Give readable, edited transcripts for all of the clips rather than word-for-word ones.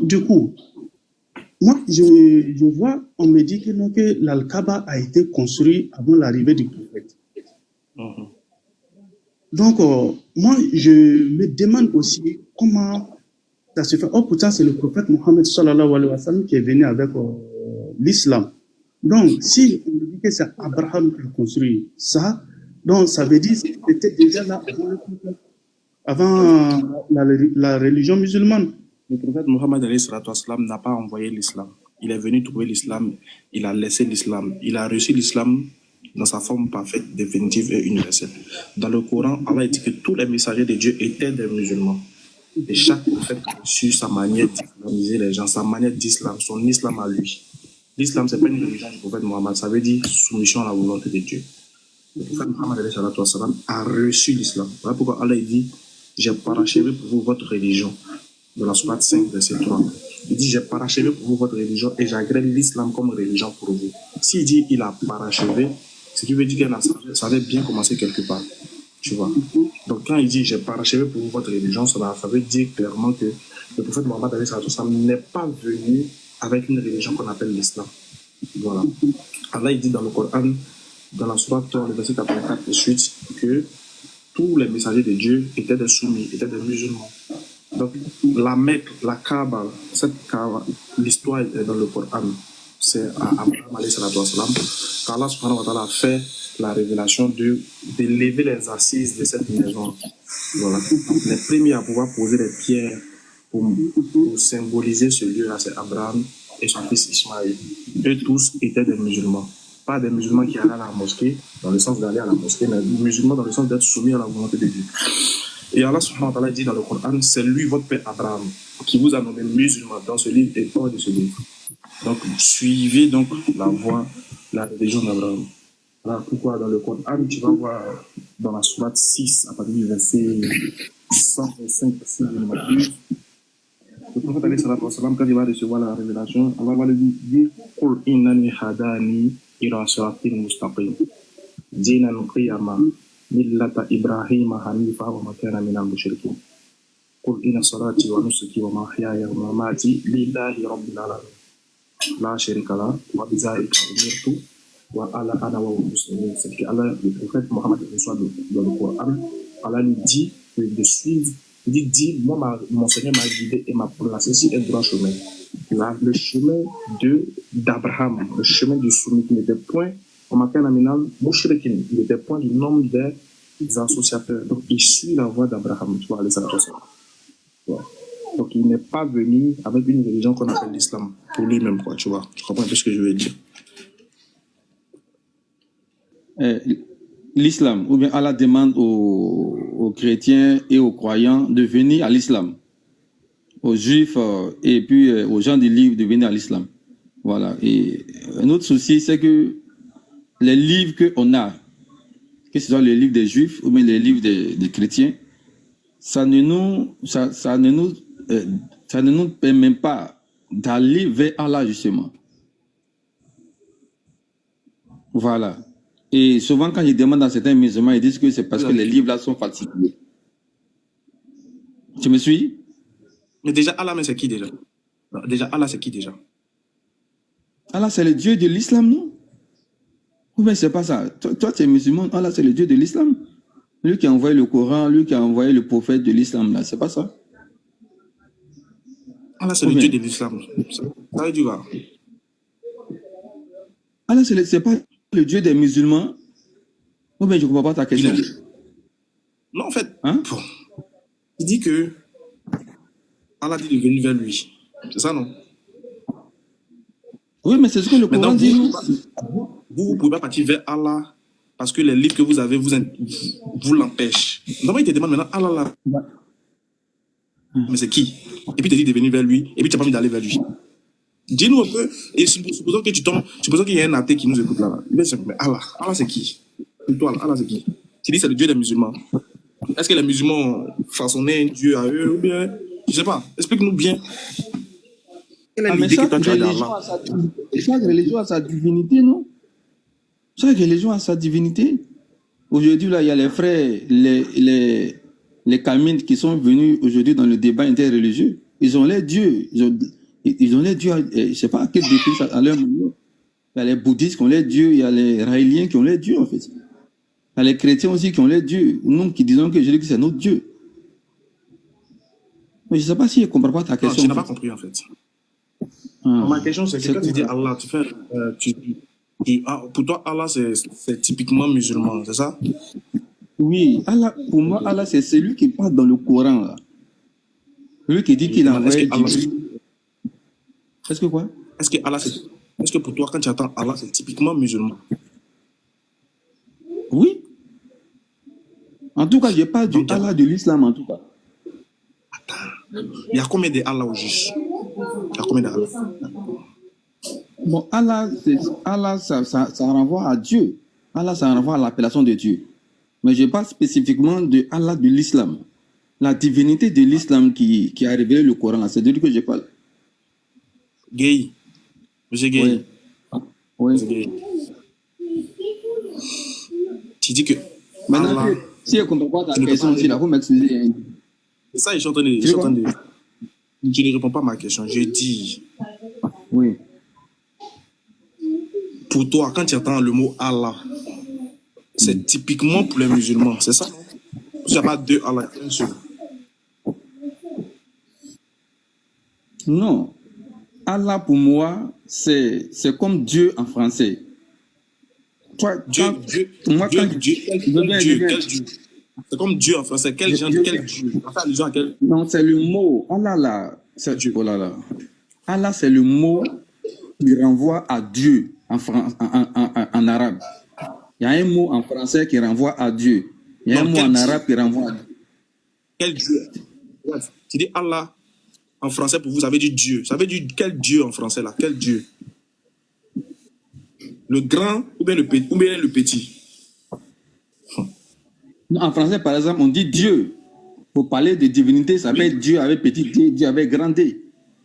du coup, moi, je vois, on me dit que, non, que l'Al-Kaaba a été construit avant l'arrivée du prophète. Donc, moi, je me demande aussi comment ça se fait. Oh, pourtant, c'est le prophète Mohammed sallallahu alayhi wa sallam qui est venu avec l'islam. Donc, si on dit que c'est Abraham qui a construit ça, donc ça veut dire que c'était déjà là avant la religion musulmane. Le prophète Mohammed n'a pas envoyé l'islam. Il est venu trouver l'islam, il a laissé l'islam, il a reçu l'islam dans sa forme parfaite, définitive et universelle. Dans le Coran, Allah dit que tous les messagers de Dieu étaient des musulmans. Et chaque prophète a reçu sa manière d'islamiser les gens, sa manière d'islam, son islam à lui. L'islam, ce n'est pas une religion du prophète Mohammed, ça veut dire soumission à la volonté de Dieu. Le prophète Mohammed a reçu l'islam. Voilà pourquoi Allah dit, j'ai parachevé pour vous votre religion. Dans la sourate 5, verset 3. Il dit, j'ai parachevé pour vous votre religion et j'agrée l'islam comme religion pour vous. S'il dit, il a parachevé, ce qui veut dire que ça avait bien commencé quelque part. Tu vois. Donc quand il dit, j'ai parachevé pour vous votre religion, ça veut dire clairement que le prophète Mohammed n'est pas venu avec une religion qu'on appelle l'islam. Voilà. Allah il dit dans le Coran, dans la sourate, le verset 84 et suite, que tous les messagers de Dieu étaient des soumis, étaient des musulmans. Donc, la Mecque, la Kaaba, cette Kaaba, l'histoire est dans le Coran. C'est à Abraham, quand Allah subhanahu wa ta'ala a fait la révélation d'élever les assises de cette maison. Voilà. Les premiers à pouvoir poser les pierres pour symboliser ce lieu-là, c'est Abraham et son fils Ismaël. Eux tous étaient des musulmans. Pas des musulmans qui allaient à la mosquée, dans le sens d'aller à la mosquée, mais des musulmans dans le sens d'être soumis à la volonté de Dieu. Et Allah subhanahu wa ta'ala dit dans le Coran, c'est lui votre père Abraham qui vous a nommé musulman dans ce livre et hors de ce livre. Donc suivez donc la voie, la religion d'Abraham. Voilà pourquoi dans le Coran, tu vas voir dans la sourate 6, à partir du verset 125, si je ne m'abuse, le prophète alayhi salatu wa salam, quand il va recevoir la révélation, Allah va lui dire Qul innani hadani ila siratin mustaqim dinan qiyama millata Ibrahim hanifa wa ma kana minal mushrikin Qul inna salati wa nusuki wa mahyaya wa mamati lillahi rabbil alamin la sharika la wa bizalika umirtu wa ala ana wa muslimin. C'est que Allah, le prophète Mohammed dans le Coran, Allah lui dit de suivre. Il dit, moi, mon Seigneur m'a guidé et m'a placé sur un droit chemin. Là, le chemin d'Abraham, le chemin du soumis, qui n'était point, il était point du nombre des associateurs. Donc, il suit la voie d'Abraham, tu vois, les associateurs. Donc, il n'est pas venu avec une religion qu'on appelle l'islam, pour lui-même, quoi, tu vois. Tu comprends un peu ce que je veux dire? L'islam, ou bien Allah demande aux chrétiens et aux croyants de venir à l'islam, aux juifs et puis aux gens du livre de venir à l'islam. Voilà. Et un autre souci, c'est que les livres qu'on a, que ce soit les livres des juifs ou bien les livres des chrétiens, ça ne nous permet pas d'aller vers Allah justement. Voilà. Et souvent, quand ils demandent à certains musulmans, ils disent que c'est parce que les livres-là sont falsifiés. Tu me suis? Mais déjà, Allah, mais c'est qui déjà? Déjà, Allah, c'est qui déjà? Allah, c'est le Dieu de l'islam, non? Ou bien c'est pas ça. Toi, tu es musulman, Allah, c'est le Dieu de l'islam. Lui qui a envoyé le Coran, lui qui a envoyé le prophète de l'islam, là, c'est pas ça? Allah, c'est le Dieu de l'islam. Ça veut dire quoi? Allah, c'est pas le Dieu des musulmans? Ou bien je ne comprends pas ta question. Non, en fait, bon, il dit que Allah dit de venir vers lui. C'est ça, non? Oui, mais c'est ce que le Coran dit. Vous ne pouvez pas partir vers Allah parce que les livres que vous avez vous l'empêchent. Normalement, il te demande maintenant, Allah là. Mais c'est qui? Et puis il te dit de venir vers lui, et puis tu n'as pas envie d'aller vers lui. Dis-nous un peu, et supposons que supposons qu'il y a un athée qui nous écoute là. Mais Allah c'est qui? Toi, Allah c'est qui? Tu dis c'est le Dieu des musulmans. Est-ce que les musulmans ont façonné un Dieu à eux ou bien, je ne sais pas, explique-nous bien. Mais chaque religion a sa divinité, non? Chaque religion a sa divinité. Aujourd'hui, là, il y a les frères, les Kamines qui sont venus aujourd'hui dans le débat interreligieux. Ils ont les dieux. Ils ont les dieux, je ne sais pas à quel défi ça à leur manière. Il y a les bouddhistes qui ont les dieux, il y a les raéliens qui ont les dieux, en fait. Il y a les chrétiens aussi qui ont les dieux. Nous qui disons que Jésus c'est notre Dieu. Mais je ne sais pas si je ne comprends pas ta Non, question. tu n'as pas compris en fait. Ma question, c'est que quand tu dis Allah, tu fais. Pour toi, Allah, c'est typiquement musulman, c'est ça? Oui, Allah, pour moi, Allah, c'est celui qui parle dans le Coran. Là. Celui qui dit qu'il a envoyé Jibril. Est-ce que quoi? Est-ce que pour toi, quand tu attends Allah, c'est typiquement musulman? Oui. En tout cas, je parle du Allah de l'islam, en tout cas. Attends. Il y a combien de Allah au juste? Il y a combien d'Allah? Bon, Allah, ça renvoie à Dieu. Allah, ça renvoie à l'appellation de Dieu. Mais je parle spécifiquement de Allah de l'islam. La divinité de l'islam qui a révélé le Coran. C'est de lui que je parle. Gay. Monsieur Gay. Oui. Monsieur Gay. Tu dis que. Maintenant, Allah, si je ne comprends pas ta question aussi, il faut m'excuser. c'est ça, je suis en train de. Tu ne réponds pas à ma question. Je dis. Oui. Pour toi, quand tu entends le mot Allah, c'est typiquement pour les musulmans, c'est ça? Il n'y a pas deux Allah, un seul. Non. Allah, pour moi, c'est comme Dieu en français. Toi, Dieu. Quel Dieu? C'est comme Dieu en français. Quel Dieu? Non, c'est le mot. Allah, là. Oh là là. Allah, c'est le mot qui renvoie à Dieu en arabe. Il y a un mot en français qui renvoie à Dieu. Il y a un mot en arabe qui renvoie à Dieu. Quel Dieu? Tu dis Allah en français pour vous, ça veut dire Dieu. Ça veut dire quel Dieu en français là? Quel Dieu? Le grand ou bien le petit? En français, par exemple, on dit Dieu. Pour parler de divinité, ça peut être Dieu avec petit D, Dieu avec grand D.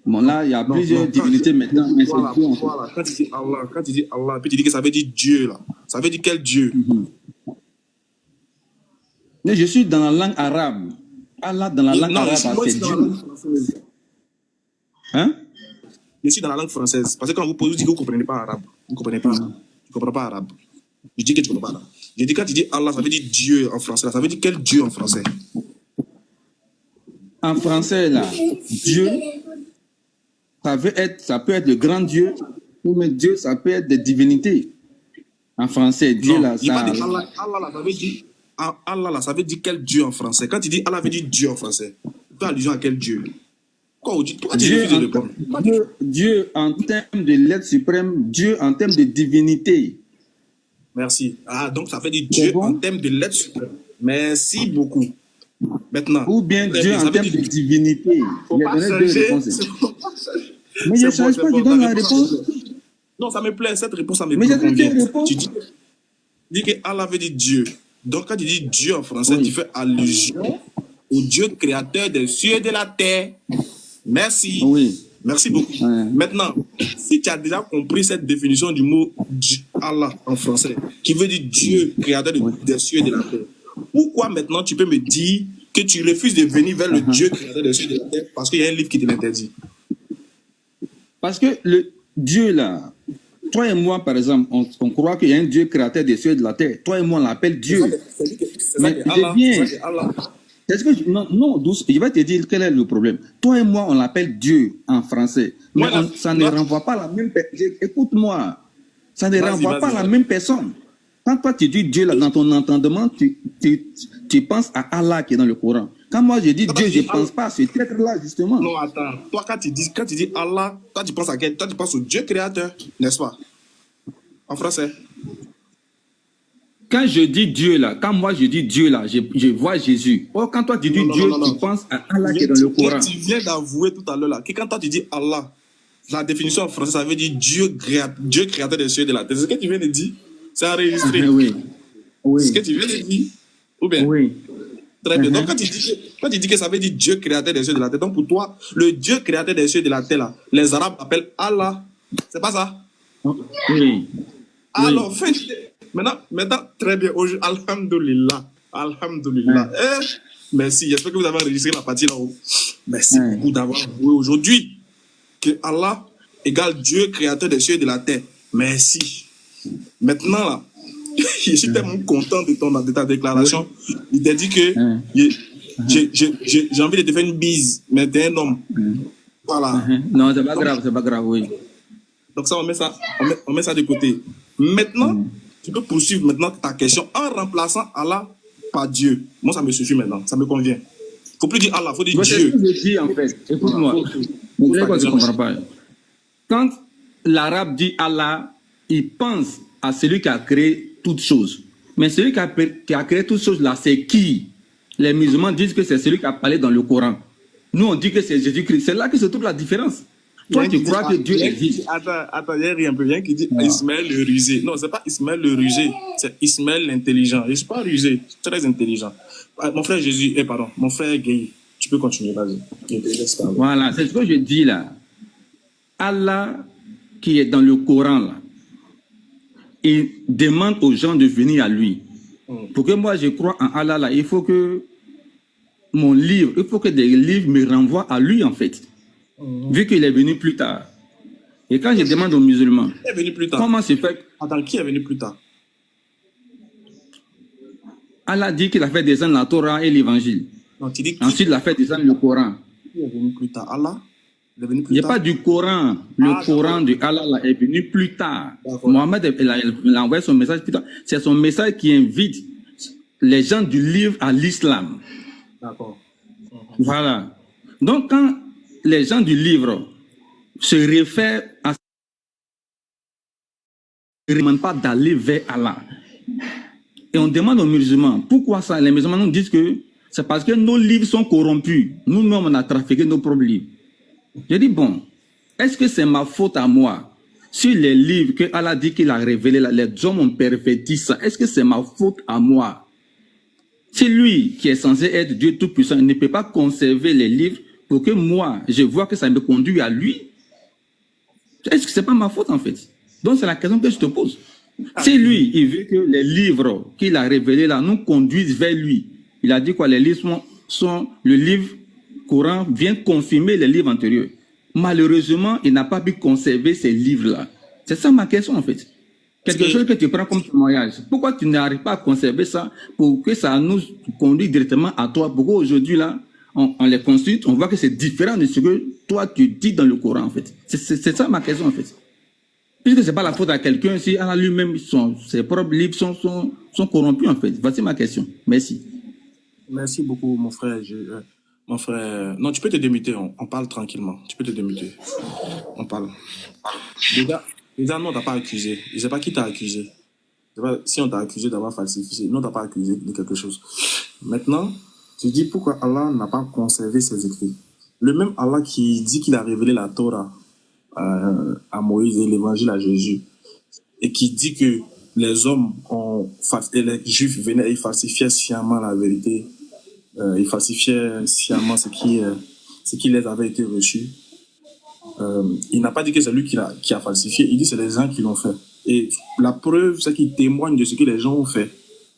Bon, là, il y a plusieurs divinités maintenant, mais c'est Dieu en fait. Voilà. Quand tu dis Allah, puis tu dis que ça veut dire Dieu là. Ça veut dire quel Dieu? Mais je suis dans la langue arabe. Allah, dans la langue arabe, c'est Dieu. Hein? Je suis dans la langue française. Parce que quand vous posez, vous dites que vous ne comprenez pas arabe. Vous ne comprenez pas. Tu ne comprends pas arabe. Je dis que tu ne comprends pas arabe. Je dis quand tu dis Allah, ça veut dire Dieu en français. Là. Ça veut dire quel Dieu en français? En français, là, Dieu, ça peut être le grand Dieu, ou mais Dieu, ça peut être des divinités. En français, Dieu, là, ça... Allah, là, ça veut dire quel Dieu en français? Quand tu dis Allah, veut dire Dieu en français. Tu fais allusion à quel Dieu? Pourquoi tu refuses de répondre? Dieu en termes de l'être suprême, Dieu en termes de divinité. Merci. Ah, donc ça fait dire Dieu en termes de l'être suprême. Merci beaucoup. Maintenant. Ou bien Dieu en termes de divinité. Il y a donné deux réponses. Mais je ne change pas, tu donnes la réponse. Non, ça me plaît, cette réponse, ça me plaît. Mais tu dis que Allah veut dire Dieu. Donc quand tu dis Dieu en français, tu fais allusion au Dieu créateur des cieux et de la terre. Merci. Oui. Merci beaucoup. Maintenant, si tu as déjà compris cette définition du mot Allah en français, qui veut dire Dieu créateur des cieux et de la terre, pourquoi maintenant tu peux me dire que tu refuses de venir vers le Dieu créateur des cieux et de la terre parce qu'il y a un livre qui te l'interdit? Parce que le Dieu là, toi et moi par exemple, on croit qu'il y a un Dieu créateur des cieux et de la terre. Toi et moi on l'appelle Dieu. Mais non, douce, je vais te dire quel est le problème. Toi et moi on l'appelle Dieu en français. Mais ça ne renvoie pas à la même personne. Écoute-moi, ça ne renvoie pas à la même personne. Quand toi tu dis Dieu là, dans ton entendement, tu penses à Allah qui est dans le Coran. Quand moi je dis Dieu, je ne pense pas à cet être-là, justement. Non, attends. Toi, quand tu dis Allah, toi tu penses à quel? Toi tu penses au Dieu créateur, n'est-ce pas? En français. Quand je dis Dieu là, quand moi je dis Dieu là, je vois Jésus. Or, quand toi tu dis Dieu, tu penses à Allah qui est dans le Coran. Tu viens d'avouer tout à l'heure là, que quand toi tu dis Allah, la définition en français, ça veut dire Dieu créateur des cieux et de la terre. C'est ce que tu viens de dire. C'est enregistré. Oui. C'est ce que tu viens de dire. Ou bien? Oui. Très bien. Donc, quand tu dis que ça veut dire Dieu créateur des cieux et de la terre, donc pour toi, le Dieu créateur des cieux et de la terre, là, les Arabes appellent Allah. C'est pas ça? Oui. Alors, maintenant, très bien. Alhamdulillah. Alhamdulillah. Merci. J'espère que vous avez enregistré la partie là-haut. Merci beaucoup d'avoir joué aujourd'hui. que Allah égale Dieu, créateur des cieux et de la terre. Merci. Maintenant, là, je suis tellement content de ta déclaration. Il t'a dit que j'ai envie de te faire une bise, mais t'es un homme. Voilà. Non, c'est pas grave, oui. Donc ça, on met ça de côté. Maintenant, tu peux poursuivre maintenant ta question en remplaçant Allah par Dieu. Moi, ça me suffit maintenant, ça me convient. Il ne faut plus dire Allah, il faut dire Dieu. C'est ce que je dis en fait. Écoute-moi. Je ne comprends pas. Quand l'arabe dit Allah, il pense à celui qui a créé toutes choses. Mais celui qui a créé toutes choses là, c'est qui? Les musulmans disent que c'est celui qui a parlé dans le Coran. Nous, on dit que c'est Jésus-Christ. C'est là que se trouve la différence. Toi, tu crois que Dieu existe. Attends, il y a rien, rien qui dit Ismaël le rusé. Non, c'est pas Ismaël le rusé, c'est Ismaël l'intelligent. Je ne suis pas rusé, très intelligent. Mon frère Jésus, pardon, mon frère Guy, tu peux continuer, vas-y. Voilà, c'est ce que je dis là. Allah, qui est dans le Coran là, il demande aux gens de venir à lui. Pour que moi je crois en Allah là, il faut que mon livre, il faut que des livres me renvoient à lui en fait. Vu qu'il est venu plus tard. Et quand je demande aux musulmans, qui est venu plus tard? Comment se fait? Attends, qui est venu plus tard? Allah dit qu'il a fait descendre la Torah et l'évangile. Ensuite, il a fait descendre le Coran. Qui est venu plus tard? Allah? Il est venu plus Il n'y a tard? pas du Coran. Le Coran de Allah là, est venu plus tard. Mohammed il a envoyé son message plus tard. C'est son message qui invite les gens du livre à l'islam. D'accord. Voilà. Donc, quand les gens du livre se réfèrent à ce ne demande pas d'aller vers Allah. Et on demande aux musulmans, pourquoi ça? Les musulmans nous disent que c'est parce que nos livres sont corrompus. Nous-mêmes, on a trafiqué nos propres livres. Je dis, bon, est-ce que c'est ma faute à moi? Sur les livres que Allah dit qu'il a révélés, les hommes ont perverti ça. Est-ce que c'est ma faute à moi? C'est lui qui est censé être Dieu Tout-Puissant. Il ne peut pas conserver les livres pour que moi, je vois que ça me conduit à lui. Est-ce que ce n'est pas ma faute en fait? Donc c'est la question que je te pose. Si lui, il veut que les livres qu'il a révélés là nous conduisent vers lui, il a dit quoi? Les livres sont le livre Coran vient confirmer les livres antérieurs. Malheureusement, il n'a pas pu conserver ces livres-là. C'est ça ma question en fait. Quelque chose que tu prends comme témoignage. Pourquoi tu n'arrives pas à conserver ça pour que ça nous conduise directement à toi? Pourquoi aujourd'hui là, on les consulte, on voit que c'est différent de ce que toi tu dis dans le Coran en fait. C'est ça ma question en fait. Puisque ce n'est pas la faute à quelqu'un si Allah lui-même, ses propres livres sont corrompus en fait. Voici ma question. Merci. Merci beaucoup mon frère. Mon frère, non, tu peux te démuter, on parle tranquillement. Tu peux te démuter. On parle. Déjà, non, on t'a pas accusé. Je ne sais pas qui t'a accusé. Je sais pas si on t'a accusé d'avoir falsifié. Non, on t'a pas accusé de quelque chose. Maintenant, tu dis pourquoi Allah n'a pas conservé ses écrits. Le même Allah qui dit qu'il a révélé la Torah à Moïse et l'évangile à Jésus, et qui dit que les hommes et les juifs venaient et falsifiaient sciemment la vérité. Ils falsifiaient sciemment ce qui les avait été reçu. Il n'a pas dit que c'est lui qui a falsifié, il dit que c'est les gens qui l'ont fait. Et la preuve, c'est qu'il témoigne de ce que les gens ont fait.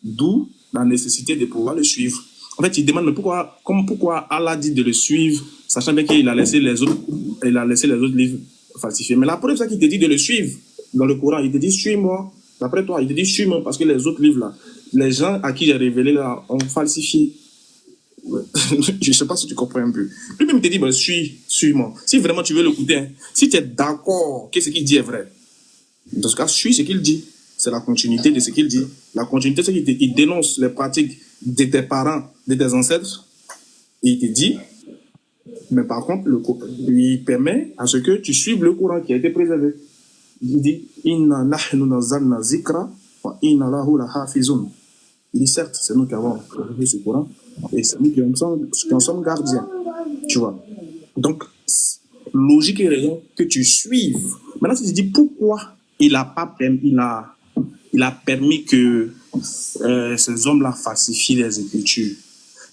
D'où la nécessité de pouvoir le suivre. En fait, il demande pourquoi Allah dit de le suivre, sachant bien qu'il a laissé les autres livres falsifiés. Mais la preuve, c'est qu'il te dit de le suivre. Dans le Coran, il te dit suis-moi. D'après toi, il te dit suis-moi parce que les autres livres là, les gens à qui j'ai révélé là ont falsifié. Je ne sais pas si tu comprends un peu. Lui-même te dit, ben, suis-moi. Si vraiment tu veux l'écouter, hein, si tu es d'accord que ce qu'il dit est vrai, dans ce cas, suis ce qu'il dit. C'est la continuité de ce qu'il dit. La continuité, c'est qu'il dénonce les pratiques de tes parents, de tes ancêtres, et il te dit, mais par contre, il permet à ce que tu suives le Coran qui a été préservé. Il dit, Inna nahnu nazzalna zikra wa inna lahu lahafizun. Il dit, certes, c'est nous qui avons préservé ce Coran, et c'est nous qui en sommes gardiens. Tu vois. Donc, logique et raison que tu suives. Maintenant, si tu dis pourquoi il a permis que ces hommes-là falsifient les Écritures,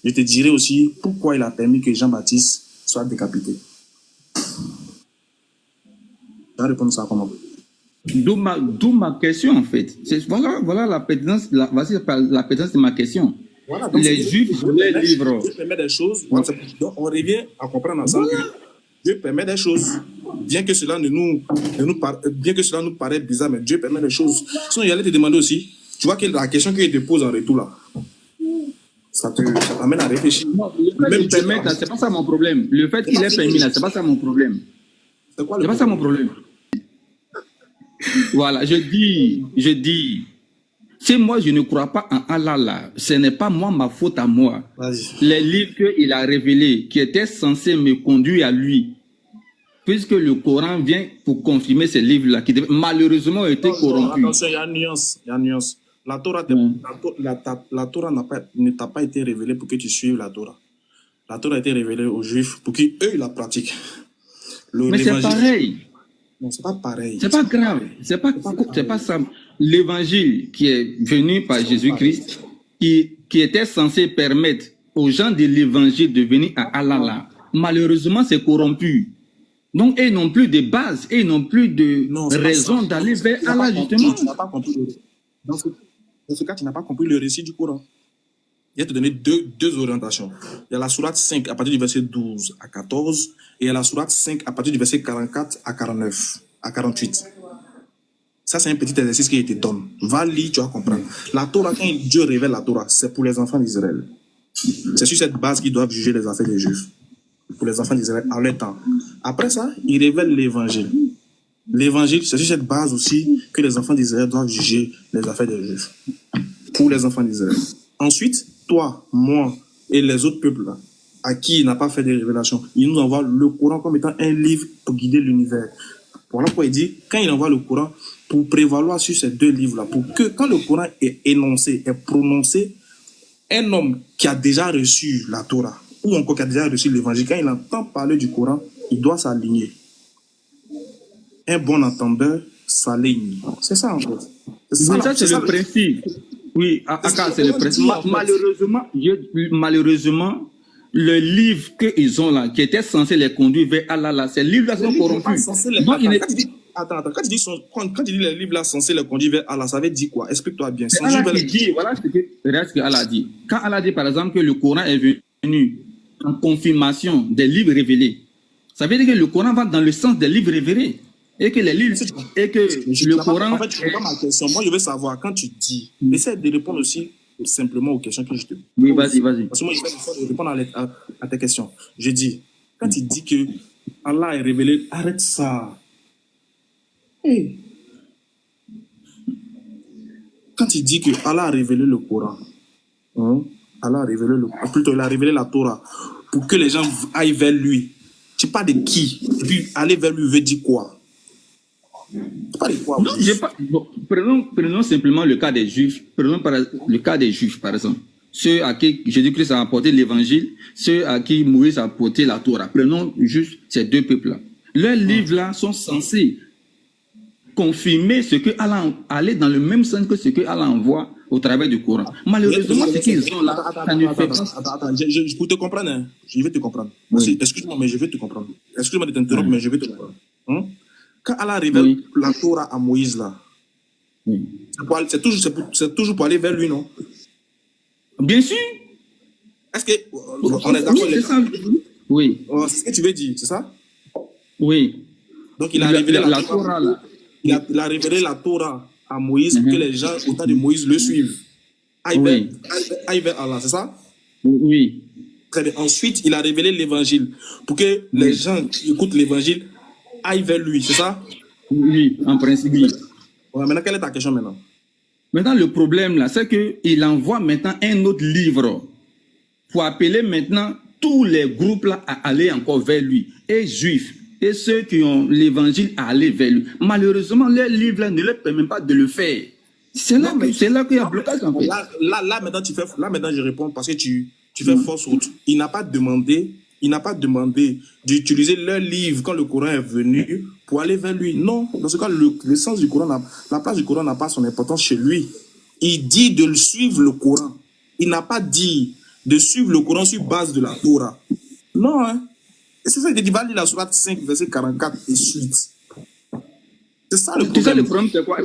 je te dirai aussi pourquoi il a permis que Jean-Baptiste soit décapité. Je vais répondre à ça comment? D'où ma question en fait. Voilà la pertinence de ma question. Voilà, donc les Juifs voulaient les livres. Dieu permet des choses. Donc on revient à comprendre ensemble que Dieu permet des choses. Bien que cela bien que cela nous paraît bizarre, mais Dieu permet les choses. Sinon, il allait te demander aussi, tu vois que la question qu'il te pose en retour là, ça t'amène à réfléchir. Non, le fait qu'il permette, c'est pas ça mon problème. Le fait qu'il ait permis là, c'est pas ça mon problème. C'est quoi C'est pas ça mon problème. Voilà, je dis, si moi je ne crois pas en Allah là, ce n'est pas moi ma faute à moi. Les livres qu'il a révélés, qui étaient censés me conduire à lui, puisque le Coran vient pour confirmer ces livres-là, qui malheureusement ont été corrompus. Attention, il y a une nuance. La Torah, la Torah ne t'a pas été révélée pour que tu suives la Torah. La Torah a été révélée aux Juifs pour qu'eux la pratiquent. Mais c'est pareil. Non, c'est pas pareil. C'est pas grave. C'est pas ça. L'évangile qui est venu par Jésus-Christ, qui était censé permettre aux gens de l'évangile de venir à Allah là, malheureusement c'est corrompu. Donc ils n'ont plus de base, et ils n'ont plus de raison d'aller vers Allah justement. Tu n'as pas compris dans ce cas, tu n'as pas compris le récit du Coran. Il va te donner deux orientations. Il y a la sourate 5 à partir du verset 12 à 14 et il y a la sourate 5 à partir du verset 44 à 49, à 48. Ça, c'est un petit exercice qui te donne. Va lire, tu vas comprendre. La Torah, quand Dieu révèle la Torah, c'est pour les enfants d'Israël. C'est sur cette base qu'ils doivent juger les affaires des Juifs. Pour les enfants d'Israël, en leur temps. Après ça, il révèle l'évangile. L'évangile, c'est sur cette base aussi que les enfants d'Israël doivent juger les affaires des Juifs. Pour les enfants d'Israël. Ensuite, toi, moi et les autres peuples là, à qui il n'a pas fait des révélations, il nous envoie le Coran comme étant un livre pour guider l'univers. Voilà pourquoi il dit, quand il envoie le Coran, pour prévaloir sur ces deux livres-là, pour que quand le Coran est énoncé, est prononcé, un homme qui a déjà reçu la Torah, ou encore qui a déjà reçu l'évangile, quand il entend parler du Coran, il doit s'aligner. Un bon entendeur s'aligne. C'est ça en fait. Ça, c'est le principe. Oui, Aka, c'est le principe. Malheureusement, le livre qu'ils ont là, qui était censé les conduire vers Allah, là, ces livres-là sont corrompus. Attends, quand tu dis les livres là censés les conduire vers Allah, ça veut dire quoi? Explique-toi bien. C'est Allah qui dit, voilà ce que Allah dit. Quand Allah dit par exemple que le Coran est venu en confirmation des livres révélés, ça veut dire que le Coran va dans le sens des livres révélés. Et que les livres, et que le Coran... En fait, tu comprends ma question. Moi, je veux savoir, quand tu dis, essaie de répondre aussi simplement aux questions que je te pose. Oui, vas-y. Parce que moi, je vais répondre à tes questions. Je dis, quand tu dis que Allah est révélé, arrête ça. Hey. Quand tu dis que Allah a révélé le Coran, Allah a révélé plutôt il a révélé la Torah pour que les gens aillent vers lui. Tu parles de qui? Et puis aller vers lui veut dire quoi? Non, bon, prenons simplement le cas des Juifs. Prenons le cas des Juifs, par exemple. Ceux à qui Jésus-Christ a apporté l'évangile, ceux à qui Moïse a apporté la Torah. Prenons juste ces deux peuples-là. Leurs livres-là sont censés confirmer ce que Allah allait dans le même sens que ce que Allah envoie au travers du Coran. Malheureusement, ce qu'ils ont là, ça ne fait pas. Attends, pour te comprendre, hein, je vais te comprendre. Excuse-moi, mais je vais te comprendre. Excuse-moi de t'interrompre, mais je vais te comprendre. Quand Allah révèle la Torah à Moïse, là, c'est toujours pour aller vers lui, non? Bien sûr. Est-ce que... on est d'accord, c'est ça. Oui. C'est ce que tu veux dire, c'est ça? Oui. Donc, il a révélé la Torah, là. Il a révélé la Torah à Moïse pour que les gens, au temps de Moïse, le suivent. Aille vers Allah, c'est ça? Oui. Très bien. Ensuite, il a révélé l'évangile pour que les gens qui écoutent l'évangile aillent vers lui, c'est ça? Oui, en principe, oui. Ouais, maintenant, quelle est ta question maintenant? Maintenant, le problème, là, c'est qu'il envoie maintenant un autre livre pour appeler maintenant tous les groupes là à aller encore vers lui, et juifs, et ceux qui ont l'évangile à aller vers lui. Malheureusement, les livres là ne leur permettent pas de le faire. C'est là qu'il y a blocage en fait. Là, maintenant, je réponds parce que tu fais fausse route. Il n'a pas demandé d'utiliser leur livre quand le Coran est venu pour aller vers lui. Non, dans ce cas, le sens du Coran, la place du Coran n'a pas son importance chez lui. Il dit de suivre le Coran. Il n'a pas dit de suivre le Coran sur base de la Torah. Non, hein. Et c'est ça, il dit, va lire la sourate 5, verset 44 et suite. C'est ça le problème. Tu sais, le problème, c'est quoi,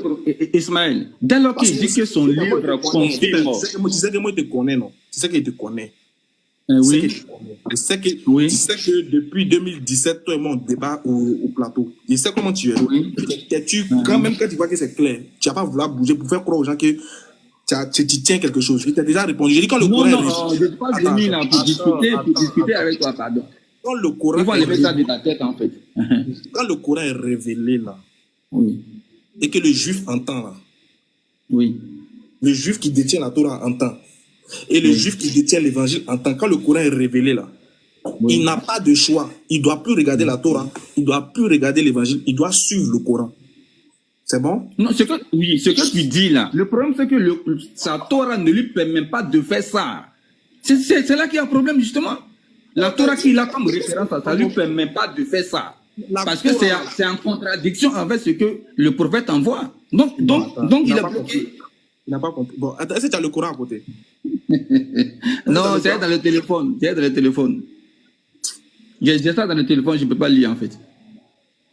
Ismaël? Dès lors qu'il dit que son livre confirme... Tu sais que moi, il te connaît, non? Tu sais qu'il te connaît. Oui. Je sais que, Oui. tu sais que depuis 2017, toi et moi, on débat au plateau. Je sais comment tu es. Oui. Quand même, quand tu vois que c'est clair, tu n'as pas voulu bouger pour faire croire aux gens que tu tiens quelque chose. Je t'ai déjà répondu. J'ai dit quand le Non, Coran est non, révélé. je ne suis pas venu là pour discuter avec toi, pardon. Quand le Coran Il faut est enlever ça de révélé, ta tête, en fait. quand le Coran est révélé là, Oui. et que le juif entend là, Oui. le juif qui détient la Torah entend, et le Oui. juif qui détient l'évangile entend, quand le Coran est révélé là, Oui. il n'a pas de choix. Il ne doit plus regarder la Torah, il ne doit plus regarder l'évangile, il doit suivre le Coran. C'est bon? Non, ce que tu dis là, le problème c'est que sa Torah ne lui permet pas de faire ça. C'est là qu'il y a un problème justement. La Torah qu'il a comme référence, ça ne lui permet pas de faire ça. Parce que c'est en contradiction avec ce que le prophète envoie. Donc il est bloqué. Il n'a pas compris. Bon, est-ce que tu as le Coran à côté? Non, c'est dans le téléphone. C'est dans le téléphone. J'ai ça dans le téléphone, je ne peux pas lire en fait.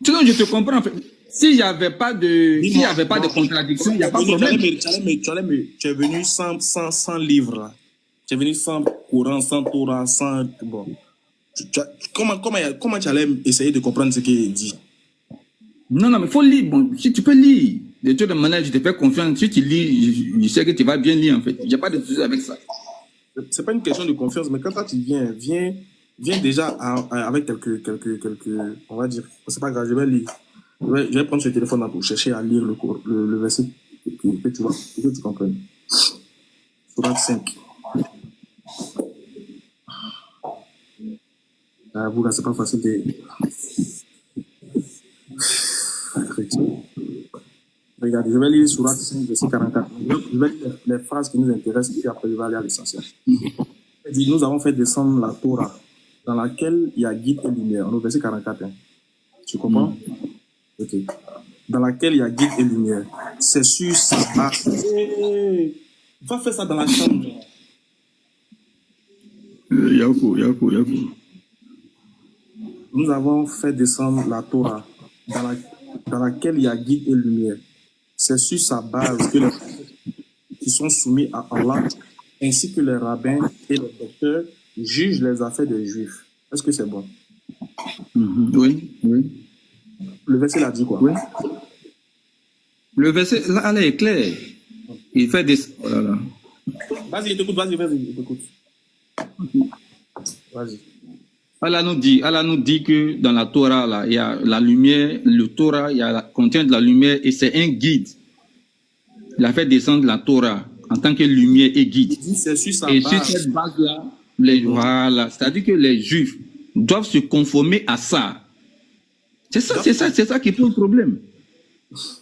Sinon, je te comprends en fait. S'il n'y avait pas de contradiction, il n'y a pas de problème. Tu es venu sans livre là. Tu es venu sans Coran, sans Torah, sans. Bon. Comment tu allais essayer de comprendre ce qu'il dit? Non, mais il faut lire. Bon, si tu peux lire. De toute manière, je te fais confiance. Si tu lis, je sais que tu vas bien lire en fait. Il n'y a pas de souci avec ça. C'est pas une question de confiance, mais quand toi tu viens déjà avec quelques, on va dire, c'est pas grave, je vais lire. Je vais prendre ce téléphone là pour chercher à lire le verset que tu vois, que tu comprennes. Sourate 5. Vous là, c'est pas facile de. Regardez, je vais lire Sourate 5, verset 44. Je vais lire les phrases qui nous intéressent, puis après je vais aller à l'essentiel. Il dit, nous avons fait descendre la Torah, dans laquelle il y a guide et lumière. On est au verset 44. Hein. Tu comprends? Ok. Dans laquelle il y a guide et lumière. C'est sur sa base. Va faire ça dans la chambre. Yakou. Nous avons fait descendre la Torah, dans laquelle il y a guide et lumière. C'est sur sa base que les qui sont soumis à Allah, ainsi que les rabbins et les docteurs jugent les affaires des juifs. Est-ce que c'est bon? Oui. Le verset l'a dit quoi? Oui. Le verset là est clair. Il fait des. Oh là là. Vas-y, je t'écoute, vas-y, je t'écoute. Vas-y. Allah nous dit que dans la Torah, là, il y a la lumière, le Torah, contient de la lumière et c'est un guide. Il a fait descendre la Torah en tant que lumière et guide. C'est sur sa et base. sur cette base-là, voilà, c'est-à-dire que les Juifs doivent se conformer à ça. C'est ça qui pose problème.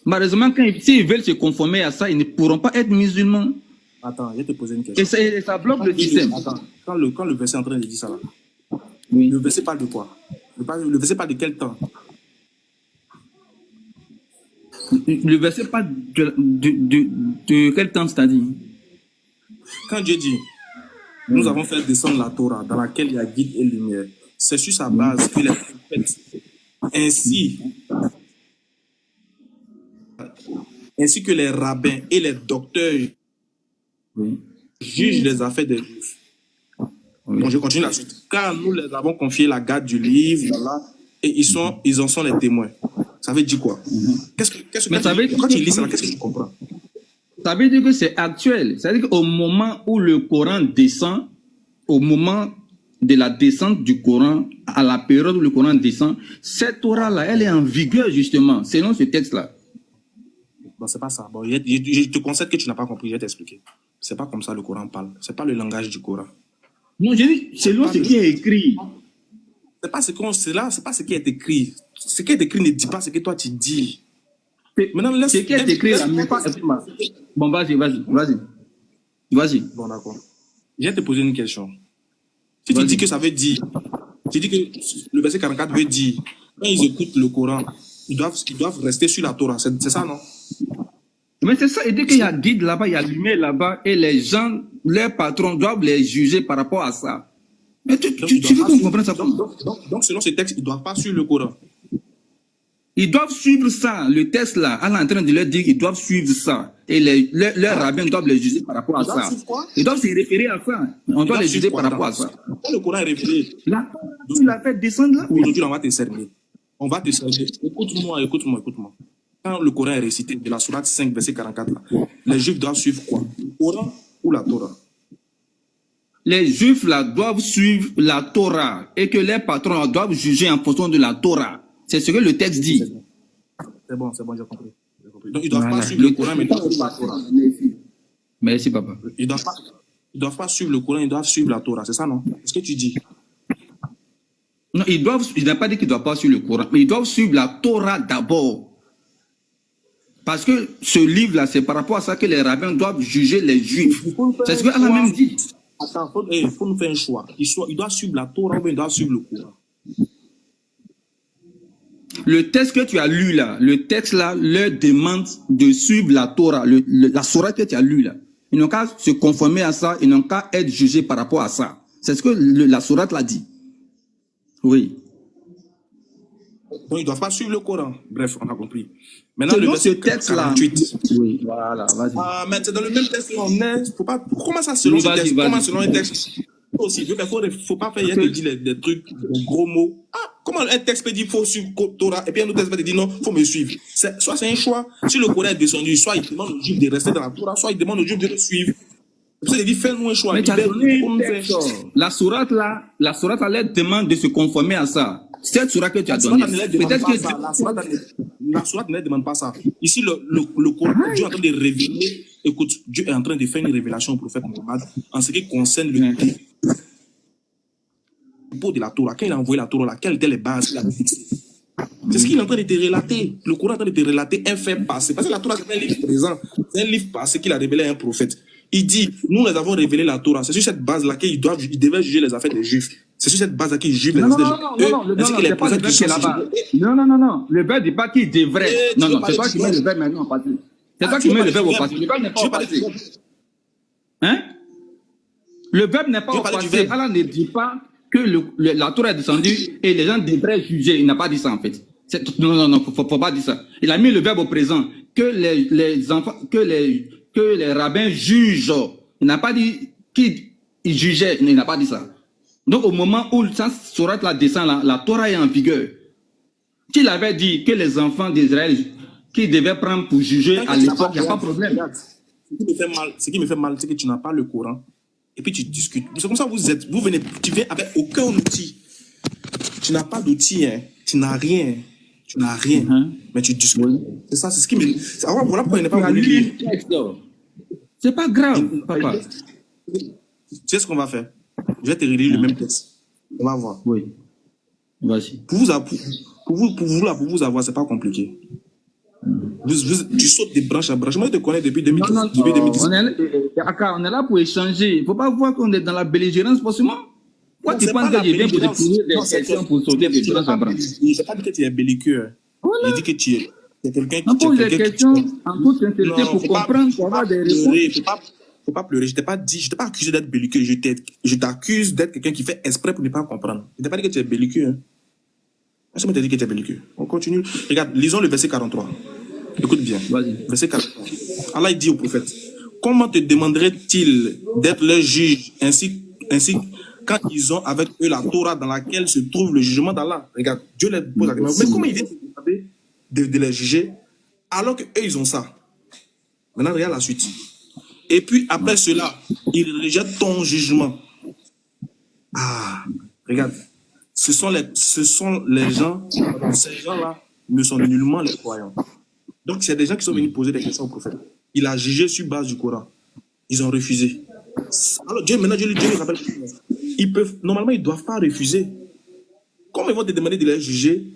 Malheureusement, s'ils veulent se conformer à ça, ils ne pourront pas être musulmans. Attends, je vais te poser une question. Et ça bloque le système. Attends, quand le verset est en train de dire ça, là, oui. Le verset parle de quoi? Le verset parle de quel temps? Le verset parle de quel temps, c'est-à-dire? Quand Dieu dit, nous avons fait descendre la Torah, dans laquelle il y a guide et lumière, c'est sur sa base qu'il est fait. Ainsi que les rabbins et les docteurs jugent les affaires des juifs. Donc je continue la suite. Car nous les avons confié la garde du livre, et ils en sont les témoins. Ça veut dire quoi? Quand tu lis ça, qu'est-ce que tu comprends? Ça veut dire que c'est actuel. C'est-à-dire qu'au moment où le Coran descend, au moment de la descente du Coran, à la période où le Coran descend, cette Torah-là, elle est en vigueur justement, selon ce texte-là. Bon, c'est pas ça. Bon, je te concède que tu n'as pas compris, je vais t'expliquer. C'est pas comme ça le Coran parle. C'est pas le langage du Coran. Non, je dis, selon ce qui est écrit. C'est pas ce qui est écrit. Ce qui est écrit ne dit pas ce que toi tu dis. Maintenant, ce qui est écrit là, n'est pas. Bon, vas-y. Bon, d'accord. Je vais te poser une question. Si tu dis que ça veut dire, tu dis que le verset 44 veut dire, quand ils écoutent le Coran, ils doivent rester sur la Torah. C'est ça, non? Mais c'est ça, et dès qu'il y a guide là-bas, il y a lumière là-bas, et les gens, leurs patrons doivent les juger par rapport à ça. Mais tu veux qu'on comprenne ça? Donc, selon ce texte, ils ne doivent pas suivre le Coran. Ils doivent suivre ça. Le texte là, Allah est en train de leur dire qu'ils doivent suivre ça. Et leurs rabbins doivent les juger par rapport à Ils doivent ça. suivre quoi? Ils doivent se référer à ça. On Ils doit doivent les suivre juger quoi? par rapport à Attends. ça. Quand le Coran est révélé, Là, il a fait descendre là. aujourd'hui, on va te cerner. On va te cerner. Écoute-moi. Quand le Coran est récité, de la sourate 5, verset 44, là, les Juifs doivent suivre quoi? Le Coran ou la Torah? Les Juifs là doivent suivre la Torah et que les patrons là, doivent juger en fonction de la Torah. C'est ce que le texte dit. C'est bon, j'ai compris. Donc, ils ne doivent Voilà. pas suivre le Coran, mais ils doivent suivre la Torah. Merci, papa. Ils ne doivent pas suivre le Coran, ils doivent suivre la Torah. C'est ça, non? C'est ce que tu dis. Non, il n'a pas dit qu'ils ne doivent pas suivre le Coran, mais ils doivent suivre la Torah d'abord. Parce que ce livre-là, c'est par rapport à ça que les rabbins doivent juger les Juifs. C'est ce que Allah même dit. Attends, il faut nous faire un choix. Ils doivent suivre la Torah ou bien ils doivent suivre le Coran. Le texte que tu as lu là, le texte là leur demande de suivre la Torah, la sourate que tu as lu là. Ils n'ont qu'à se conformer à ça, ils n'ont qu'à être jugés par rapport à ça. C'est ce que la sourate l'a dit. Oui. Donc, ils ne doivent pas suivre le Coran. Bref, on a compris. Maintenant, le Selon verset ce texte-là. 48. Oui, voilà, vas-y. Ah, mais c'est dans le même texte là, on est. Faut pas. Comment ça, selon Oui, ce vas-y, texte? vas-y. Comment selon un texte? Aussi, il faut pas faire, il y a te dit des trucs, des gros mots. Ah, comment un texte peut dire faut suivre Torah, et puis un autre texte peut te dire non, faut me suivre. Soit c'est un choix. Si le Coran est descendu, soit il demande aux Juifs de rester dans la Torah, soit il demande aux Juifs de le suivre. C'est pour ça qu'il dit fais-nous un choix. Mais tu as donné Libère-nous, un fais un texte. choix. La sourate là leur demande de se conformer à ça. Cette sourate que tu as donnée. Peut-être que La sourate ne demande pas ça. Ici, le Coran, Dieu est en train de révéler. Écoute, Dieu est en train de faire une révélation au prophète Mohammed en ce qui concerne le dépôt de la Torah. Quand il a envoyé la Torah, quelles étaient les bases qu'il a fixées? C'est ce qu'il est en train de te relater. Le Coran est en train de te relater un fait passé. Parce que la Torah, c'est un livre présent. C'est un livre passé qu'il a révélé à un prophète. Il dit, nous les avons révélé la Torah. C'est sur cette base-là qu'ils devaient juger les affaires des Juifs. C'est sur cette base-là qu'ils jugent les affaires des Juifs. non, c'est pas le verbe qui est là-bas. Non. Le verbe dit pas qu'il devrait. Non, c'est toi qui mets le verbe maintenant en passé. C'est toi qui mets le verbe au passé. Le verbe n'est pas au passé. Hein? Le verbe n'est pas au passé. Allah ne dit pas que la Torah est descendue et les gens devraient juger. Il n'a pas dit ça en fait. Non, faut pas dire ça. Il a mis le verbe au présent. Que les enfants, que les rabbins jugent. Il n'a pas dit qu'ils jugeaient. Il n'a pas dit ça. Donc au moment où ça sourate la descend, la Torah est en vigueur. Qu'il avait dit que les enfants d'Israël qui devaient prendre pour juger à l'époque, il n'y a pas de problème. Ce qui me fait mal, c'est que tu n'as pas le Coran. Et puis tu discutes. C'est comme ça que vous venez, tu viens avec aucun outil. Tu n'as pas d'outil, hein. Tu n'as rien. Mais tu discutes. C'est ça, c'est ce qui me. Voilà pourquoi il n'est pas voulu lire. C'est pas grave, papa. Tu sais ce qu'on va faire? Je vais te relire le même texte. On va voir. Oui. Vas-y. Pour vous avoir, c'est pas compliqué. Tu sautes de branche à branche. Moi, je te connais depuis 2010. On est là pour échanger. Il ne faut pas voir qu'on est dans la belligérance forcément. Pourquoi tu penses que je viens pour te poser des questions pour sauter de branche à branche? Je n'ai pas dit que tu es belliqueux. Voilà. Je dis que tu es quelqu'un qui... On pose des questions en toute sincérité pour comprendre, pour avoir des réponses. Faut pas pleurer. Je t'ai pas accusé d'être belliqueux. Je t'accuse d'être quelqu'un qui fait exprès pour ne pas comprendre. Je t'ai pas dit que tu es belliqueux. Hein. Je t'ai dit que tu es belliqueux. On continue. Regarde, lisons le verset 43. Écoute bien. Verset 43. Allah dit au prophète, comment te demanderait-il d'être leur juge ainsi quand ils ont avec eux la Torah dans laquelle se trouve le jugement d'Allah? Regarde, Dieu les pose la question. Mais comment ils viennent de les juger alors qu'eux ils ont ça? Maintenant, regarde la suite. Et puis après cela, ils rejettent ton jugement. Ah, regarde. Ce sont les gens, ces gens-là ne sont nullement les croyants. Donc, c'est des gens qui sont venus poser des questions au prophète. Il a jugé sur base du Coran. Ils ont refusé. Alors, Dieu les rappelle. Normalement, ils ne doivent pas refuser. Comment ils vont te demander de les juger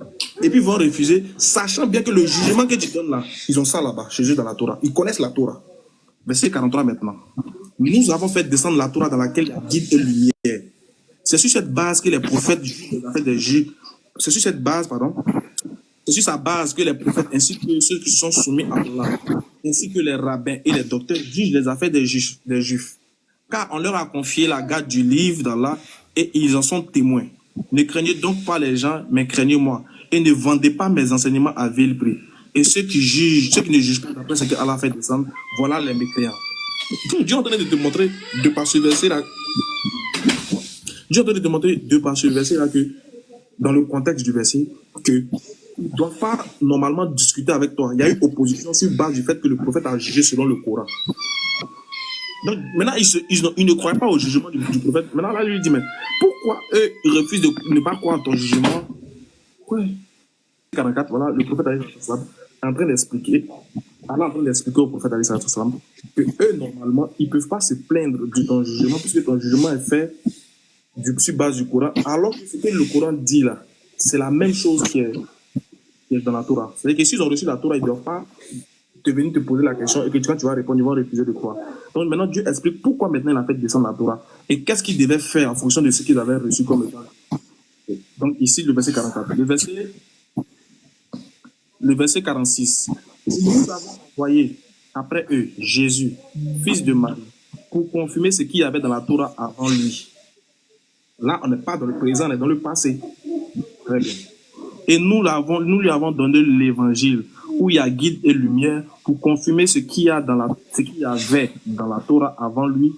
et puis ils vont refuser, sachant bien que le jugement que tu donnes là, ils ont ça là-bas, chez eux dans la Torah. Ils connaissent la Torah. Verset 43 maintenant. Nous avons fait descendre la Torah dans laquelle guide et lumière. C'est sur cette base que les prophètes c'est sur cette base, pardon. C'est sur sa base que les prophètes ainsi que ceux qui sont soumis à Allah, ainsi que les rabbins et les docteurs jugent les affaires des Juifs. Car on leur a confié la garde du livre d'Allah et ils en sont témoins. Ne craignez donc pas les gens, mais craignez-moi. et ne vendez pas mes enseignements à vil prix. Et ceux qui ne jugent pas d'après ce que Allah fait descendre, voilà les mécréants. Dieu est en train de te montrer, de par ce verset-là, Dieu est en train de te montrer, de par ce verset-là, que dans le contexte du verset, que ils ne doivent pas normalement discuter avec toi. Il y a eu opposition sur base du fait que le prophète a jugé selon le Coran. Donc maintenant, ils ne croient pas au jugement du prophète. Maintenant, là, il lui dit, mais pourquoi eux, ils refusent de ne pas croire en ton jugement? Ouais. 44, voilà, le prophète est en train d'expliquer, Allah est en train d'expliquer au prophète que eux, normalement, ils ne peuvent pas se plaindre de ton jugement, puisque ton jugement est fait sur base du Coran, alors que ce que le Coran dit là, c'est la même chose qui est dans la Torah. C'est-à-dire que s'ils ont reçu la Torah, ils ne doivent pas te venir te poser la question et que quand tu vas répondre, ils vont refuser de croire. Donc maintenant, Dieu explique pourquoi maintenant il a fait descendre la Torah et qu'est-ce qu'il devait faire en fonction de ce qu'ils avaient reçu comme état. Donc ici, le verset 44. Le verset 46. Nous avons envoyé après eux Jésus, fils de Marie, pour confirmer ce qu'il y avait dans la Torah avant lui. Là, on n'est pas dans le présent, on est dans le passé. Très bien. Et nous lui avons donné l'évangile où il y a guide et lumière pour confirmer ce qu'il y avait dans la Torah avant lui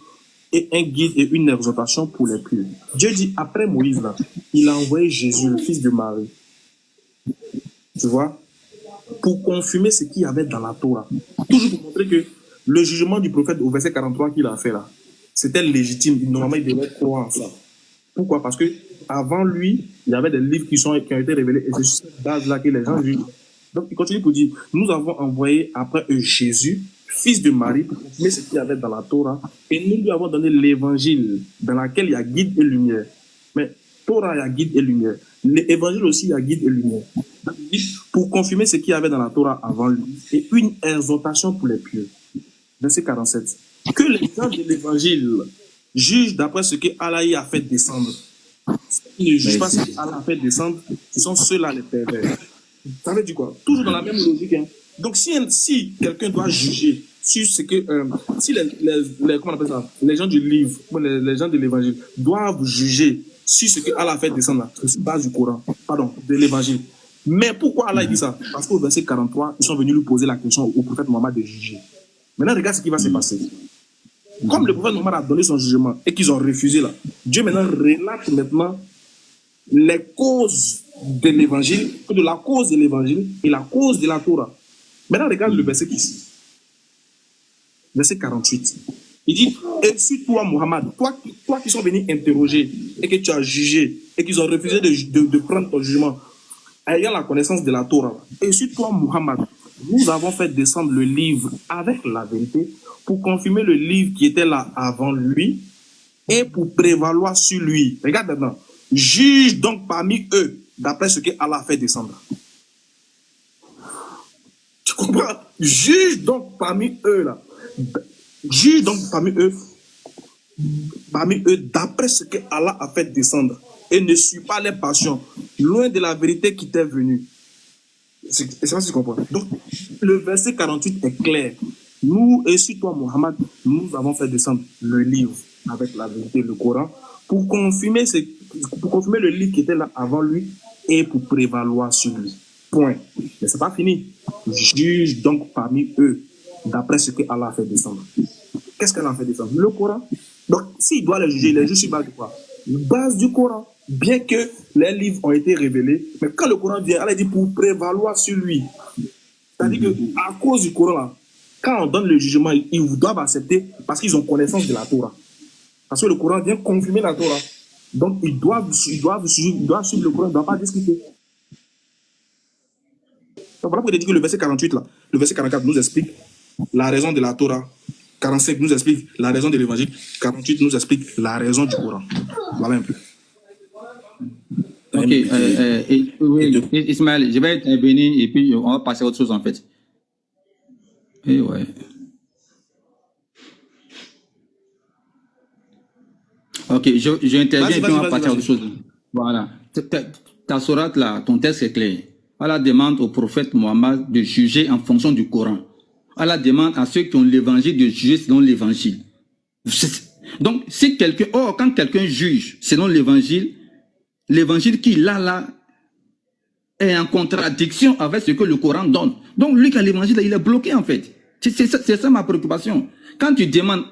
et un guide et une exhortation pour les pieux. Dieu dit, après Moïse, là, il a envoyé Jésus, le fils de Marie. Tu vois? Pour confirmer ce qu'il y avait dans la Torah. Toujours pour montrer que le jugement du prophète au verset 43 qu'il a fait là, c'était légitime. Normalement, il devait croire en ça. Pourquoi? Parce que avant lui, il y avait des livres qui ont été révélés et c'est sur cette base-là que les gens jugent. Donc, il continue pour dire, nous avons envoyé après eux Jésus, fils de Marie, pour confirmer ce qu'il y avait dans la Torah et nous lui avons donné l'évangile dans lequel il y a guide et lumière. Mais Torah, il y a guide et lumière. L'évangile aussi, il y a guide et lumière. Pour confirmer ce qu'il y avait dans la Torah avant lui et une exhortation pour les pieux. Verset 47. Que les gens de l'évangile jugent d'après ce que Allah y a fait descendre. Ceux qui ne jugent pas ce qu'Allah a fait descendre, ce sont ceux-là les pervers. Ça veut dire quoi? Toujours dans la même logique. Hein. Donc si quelqu'un doit juger sur ce que... si comment on appelle ça? Les gens du livre, les gens de l'évangile, doivent juger sur ce que Allah a fait descendre là, sur base du Coran, pardon, de l'évangile. Mais pourquoi Allah dit ça? Parce qu'au verset 43, ils sont venus lui poser la question au prophète Mohammed de juger. Maintenant, regarde ce qui va se passer. Comme le prophète Mohammed a donné son jugement et qu'ils ont refusé là, Dieu maintenant relate les causes de l'évangile, de la cause de l'évangile et la cause de la Torah. Maintenant, regarde le verset ici. Verset 48. Il dit, et sur toi, Mohammed, toi qui sont venus interroger et que tu as jugé et qu'ils ont refusé de prendre ton jugement, ayant la connaissance de la Torah, et sur toi, Mohammed, nous avons fait descendre le livre avec la vérité pour confirmer le livre qui était là avant lui et pour prévaloir sur lui. Regarde maintenant. Juge donc parmi eux d'après ce que Allah a fait descendre. Tu comprends? Juge donc parmi eux là. Juge donc parmi eux d'après ce que Allah a fait descendre et ne suis pas les passions, loin de la vérité qui t'est venue. C'est ça que tu comprends. Donc, le verset 48 est clair. Nous, et sur toi, Mohammed, nous avons fait descendre le livre avec la vérité, le Coran, pour confirmer le livre qui était là avant lui et pour prévaloir sur lui. Point. Mais c'est pas fini. Juge donc parmi eux d'après ce que Allah a fait descendre. Qu'est-ce qu'Allah a fait descendre? Le Coran. Donc, s'il doit les juger, il les juge sur base de quoi? Base du Coran. Bien que les livres ont été révélés, mais quand le Coran vient, Allah dit pour prévaloir sur lui. C'est-à-dire qu'à cause du Coran, là, quand on donne le jugement, ils doivent accepter parce qu'ils ont connaissance de la Torah. Parce que le Coran vient confirmer la Torah. Donc, ils doivent suivre le Coran, ils ne doivent pas discuter. Donc, voilà pourquoi il dit que le verset 48, là, le verset 44 nous explique la raison de la Torah. 45 nous explique la raison de l'évangile. 48 nous explique la raison du Coran. Voilà un peu. Ok, oui, Ismaël, je vais intervenir et puis on va passer à autre chose en fait. Et ouais. Ok, j'interviens et puis on va passer à autre chose. Voilà. Ta sourate là, ton texte est clair. Allah demande au prophète Mohammed de juger en fonction du Coran. Allah demande à ceux qui ont l'évangile de juger selon l'évangile. Donc, si quand quelqu'un juge selon l'évangile qu'il a là, est en contradiction avec ce que le Coran donne. Donc, lui, quand l'évangile, il est bloqué, en fait. C'est ça ma préoccupation. Quand tu demandes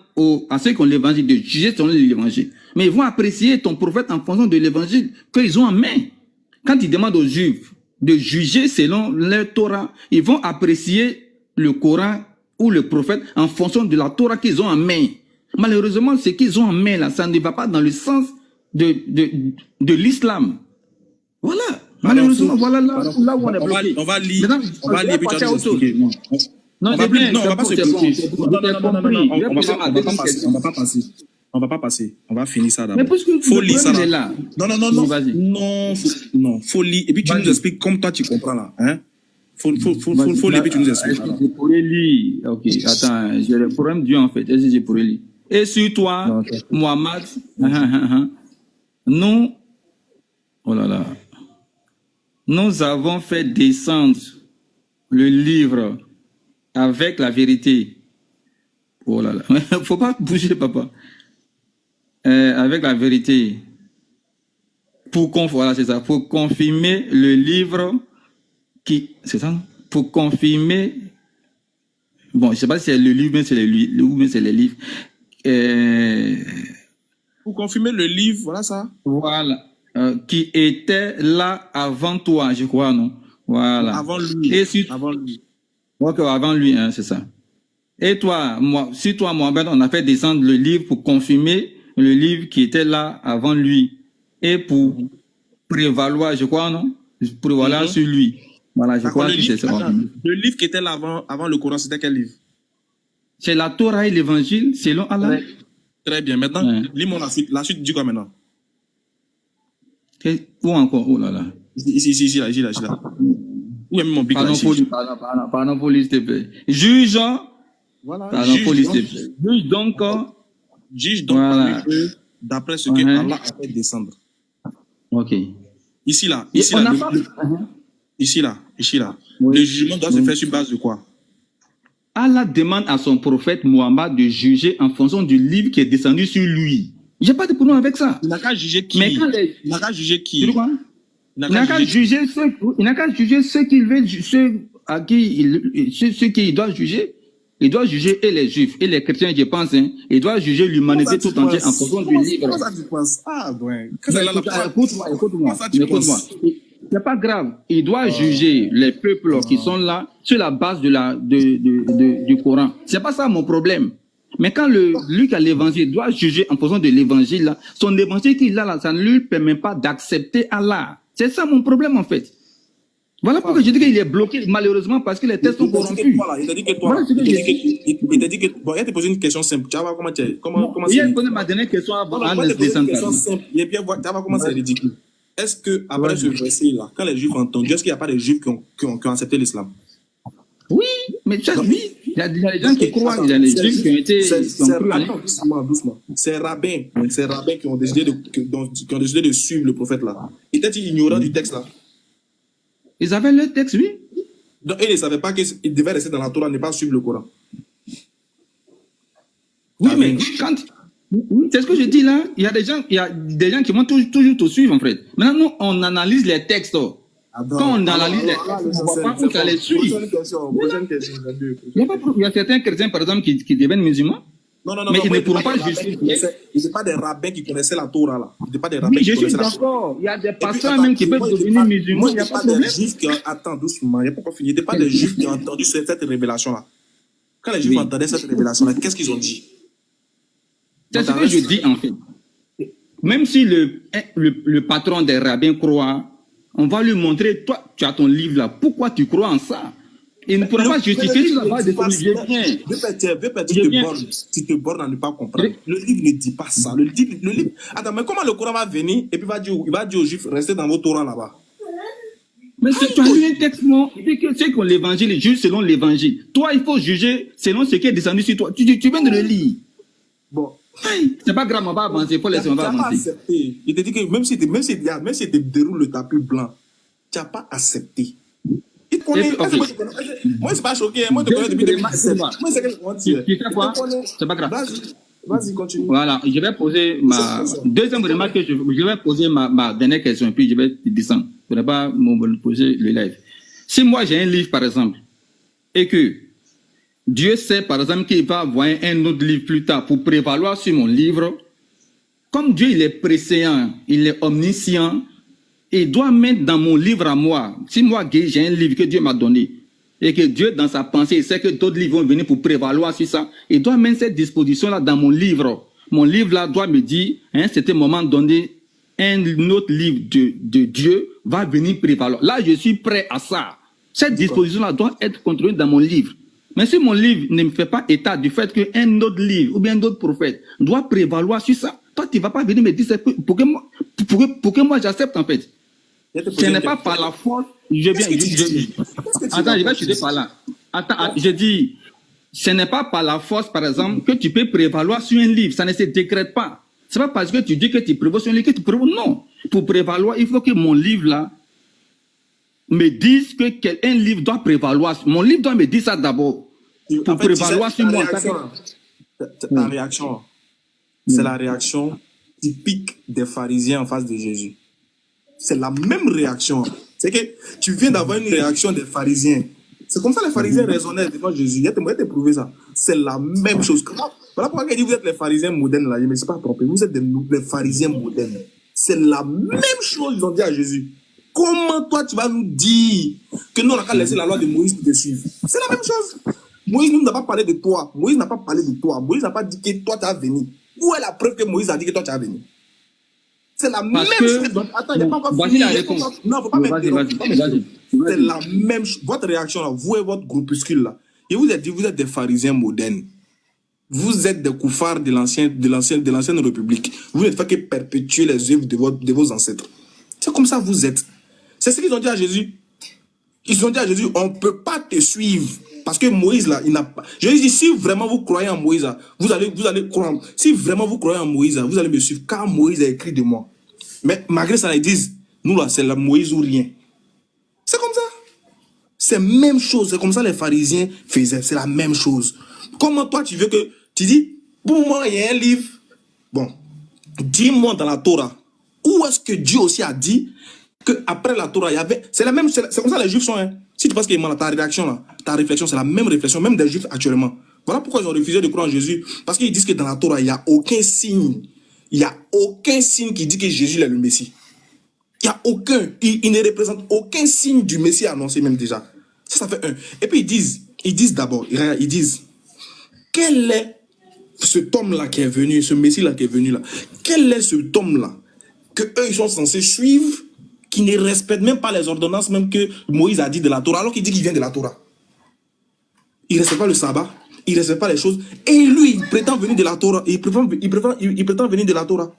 à ceux qui ont l'évangile de juger selon l'évangile, mais ils vont apprécier ton prophète en fonction de l'évangile qu'ils ont en main. Quand ils demandent aux Juifs de juger selon leur Torah, ils vont apprécier le Coran ou le prophète en fonction de la Torah qu'ils ont en main. Malheureusement, ce qu'ils ont en main, là, ça ne va pas dans le sens de l'islam. Voilà. Malheureusement, voilà là où on est bloqué. On va lire, puis tu vas nous expliquer. Non, on va pas se bloquer. On va pas passer. On va finir ça d'abord. Mais puisque faut lire ça là. Non, faut lire. Et puis tu nous expliques comme toi tu comprends là. Hein? Faut lire, puis tu nous expliques. Je pourrais lire. Ok, attends, j'ai le problème Dieu en fait. Est-ce que je pourrais lire? Et sur toi, Mohamed, nous, oh là là, nous avons fait descendre le livre avec la vérité. Oh là là, faut pas bouger, papa. Avec la vérité. Voilà, c'est ça. Pour confirmer le livre qui, c'est ça, non? Pour confirmer, bon, je sais pas si c'est le livre, mais c'est les livres. Pour confirmer le livre, voilà ça. Voilà. Qui était là avant toi, je crois, non? Voilà. Avant lui. Et si, avant lui. Ok, avant lui, hein, c'est ça. Et toi, Mohamed, on a fait descendre le livre pour confirmer le livre qui était là avant lui. Et pour prévaloir, je crois, non? Prévaloir sur lui. Voilà, je crois que c'est ça. Le livre qui était là avant le Coran, c'était quel livre? C'est la Torah et l'évangile, selon Allah. Très bien. Maintenant, lis-moi la suite. La suite dit quoi maintenant? Où encore? Oh là là. Ici, là. Où est mon bic là? Pardon, police, s'il te plaît. Juge. Voilà. Pardon, police, s'il te plaît. Juge donc voilà. D'après ce que Allah a fait descendre. Ok. Ici là. Oui. Le jugement doit se faire sur base de quoi? Allah demande à son prophète Mohammed de juger en fonction du livre qui est descendu sur lui. J'ai pas de problème avec ça. Il n'a qu'à juger qui? Mais quand il n'a qu'à juger qui? Il n'a qu'à juger ceux qu'il veut, ceux qui doit juger. Il doit juger et les juifs et les chrétiens, je pense. Hein. Il doit juger l'humanité tout entière en fonction du livre. Comment ça tu penses? Ah, ouais. Écoute-moi. C'est pas grave. Il doit juger les peuples qui sont là sur la base du Coran. C'est pas ça mon problème. Mais quand lui qui a l'évangile doit juger en fonction de l'évangile, là, son évangile qu'il a là, ça ne lui permet pas d'accepter Allah. C'est ça mon problème en fait. Voilà pourquoi je dis qu'il est bloqué malheureusement parce que les textes sont corrompus. Il t'a dit que toi, il t'a dit que bon, il t'a posé une question simple. Tu vas voir comment il a posé ma dernière question avant de descendre. Et bien, tu vas voir comment c'est ridicule. Est-ce que après ce verset-là, quand les Juifs ont entendu, est-ce qu'il n'y a pas des Juifs qui ont accepté l'islam? Oui, mais ça, oui. Il y a des gens qui croient, il y a des Juifs qui ont été. Doucement. C'est rabbins qui ont décidé de suivre le prophète là. Ils étaient ignorants du texte là. Ils avaient le texte, oui. Donc, ils ne savaient pas qu'ils devaient rester dans la Torah, ne pas suivre le Coran. Oui, mais quand. Oui, c'est ce que je dis là. Il y a des gens qui vont toujours te suivre, en fait. Maintenant, nous, on analyse les textes. Quand on analyse les textes, on ne voit pas où ça les suit. Il y a certains chrétiens, par exemple, qui deviennent musulmans. Mais ils ne pourront pas justifier. Ce n'est pas des rabbins qui connaissaient la Torah là. Ce n'est pas des rabbins qui connaissaient la Torah. D'accord. Il y a des pasteurs même qui peuvent devenir musulmans. Il n'y a pas de problème. Attends doucement. Il n'y a pas encore fini. Il n'y a pas des juifs qui ont entendu cette révélation là. Quand les juifs entendaient cette révélation là, qu'est-ce qu'ils ont dit? C'est ce que je dis en fait. Même si le patron des rabbins croit, on va lui montrer, toi, tu as ton livre là, pourquoi tu crois en ça? Il ne pourra pas justifier sur la base de ton livre. Tu te bornes à ne pas comprendre. Le livre ne dit pas ça. Le livre... Attends, mais comment le Coran va venir et puis il va dire aux Juifs, restez dans vos Torahs là-bas? Mais tu as lu un texte, non? Il dit que c'est que l'évangile juge selon l'évangile. Toi, il faut juger selon ce qui est descendu sur toi. Tu viens de le lire. Bon. C'est pas grave, on va avancer. Il faut laisser, on va avancer. Il te dit que même si tu déroules le tapis blanc, tu n'as pas accepté. Il connaît. Moi, c'est pas choqué. Moi, je te connais depuis 2017. Moi, c'est que je tu fais quoi? C'est pas grave. Vas-y, continue. Voilà, je vais poser ma deuxième remarque. Je vais poser ma dernière question, puis je vais descendre. pour ne pas monopoliser le live. Si moi j'ai un livre, par exemple, et que Dieu sait, par exemple, qu'il va envoyer un autre livre plus tard pour prévaloir sur mon livre, comme Dieu il est préséant, il est omniscient, il doit mettre dans mon livre à moi, si moi j'ai un livre que Dieu m'a donné, et que Dieu dans sa pensée, il sait que d'autres livres vont venir pour prévaloir sur ça, il doit mettre cette disposition-là dans mon livre. Mon livre-là doit me dire, à un certain moment donné, un autre livre de Dieu va venir prévaloir. Là, je suis prêt à ça. Cette disposition-là doit être contrôlée dans mon livre. Mais si mon livre ne me fait pas état du fait qu'un autre livre ou bien d'autres prophètes doit prévaloir sur ça, toi, tu ne vas pas venir me dire pour que moi j'accepte en fait. Ce n'est pas par la force. Attends, je vais chuter par là. Attends, je dis, ce n'est pas par la force, par exemple, que tu peux prévaloir sur un livre. Ça ne se décrète pas. Ce n'est pas parce que tu dis que tu prévois sur un livre que tu prévois. Non. Pour prévaloir, il faut que mon livre là me dise qu'un livre doit prévaloir. Mon livre doit me dire ça d'abord. Pour prévaloir sur moi. Ta réaction, c'est la réaction typique des pharisiens en face de Jésus. C'est la même réaction. C'est que tu viens d'avoir une réaction des pharisiens. C'est comme ça les pharisiens raisonnaient devant Jésus. Il y a te prouver ça. C'est la même chose. Voilà pourquoi il dit vous êtes les pharisiens modernes là. Je ne me suis pas trompé. Vous êtes les pharisiens modernes. C'est la même chose qu'ils ont dit à Jésus. Comment toi tu vas nous dire que nous on n'a qu'à laisser la loi de Moïse pour te suivre? C'est la même chose. Moïse nous n'a pas parlé de toi. Moïse n'a pas parlé de toi. Moïse n'a pas dit que toi tu as venu. Où est la preuve que Moïse a dit que toi tu as venu? C'est la même chose. Attends, il n'y a pas encore fini. Non, il ne faut pas m'interrompre. C'est la même chose. Votre réaction là, vous et votre groupuscule là, et vous êtes des pharisiens modernes. Vous êtes des koufars de l'ancienne République. Vous n'êtes pas que perpétuer les œuvres de vos ancêtres. C'est comme ça que vous êtes. C'est ce qu'ils ont dit à Jésus. Ils ont dit à Jésus, on ne peut pas te suivre. Parce que Moïse, là, il n'a pas... Jésus dit, si vraiment vous croyez en Moïse, vous allez croire. Si vraiment vous croyez en Moïse, vous allez me suivre. Car Moïse a écrit de moi. Mais malgré ça, ils disent, nous là, c'est la Moïse ou rien. C'est comme ça. C'est la même chose. C'est comme ça les pharisiens faisaient. C'est la même chose. Comment toi, tu veux que... Tu dis, pour moi, il y a un livre. Bon, dis-moi dans la Torah, où est-ce que Dieu aussi a dit qu'après la Torah, il y avait... C'est comme ça les Juifs sont... Hein. Si tu penses que ta réaction, là, ta réflexion, c'est la même réflexion, même des Juifs actuellement. Voilà pourquoi ils ont refusé de croire en Jésus. Parce qu'ils disent que dans la Torah, il n'y a aucun signe. Il n'y a aucun signe qui dit que Jésus est le Messie. Il n'y a aucun. Il ne représente aucun signe du Messie annoncé même déjà. Ça fait un. Et puis ils disent d'abord, ils disent, quel est cet homme-là qui est venu, ce Messie-là qui est venu là? Quel est cet homme-là que eux ils sont censés suivre, qui ne respecte même pas les ordonnances même que Moïse a dit de la Torah, alors qu'il dit qu'il vient de la Torah. Il ne respecte pas le sabbat, il ne respecte pas les choses, et lui, il prétend venir de la Torah, il prétend venir de la Torah.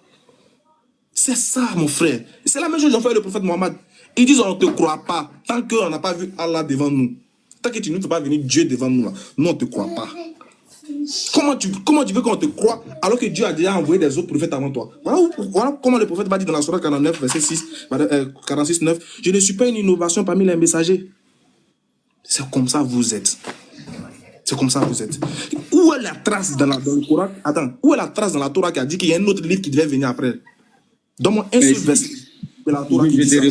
C'est ça, mon frère. C'est la même chose qu'ils ont fait le prophète Mohammed. Ils disent, on ne te croit pas, tant qu'on n'a pas vu Allah devant nous. Tant que tu ne fais pas venir Dieu devant nous, là, nous, on ne te croit pas. Comment tu veux qu'on te croie alors que Dieu a déjà envoyé des autres prophètes avant toi? Voilà comment le prophète va dire dans la Sourate 49, verset 46, 9. Je ne suis pas une innovation parmi les messagers. C'est comme ça vous êtes. C'est comme ça vous êtes. Où est la trace dans le Coran? Attends, où est la trace dans la Torah qui a dit qu'il y a un autre livre qui devait venir après? Donne-moi un seul verset de la Torah qui dit ça.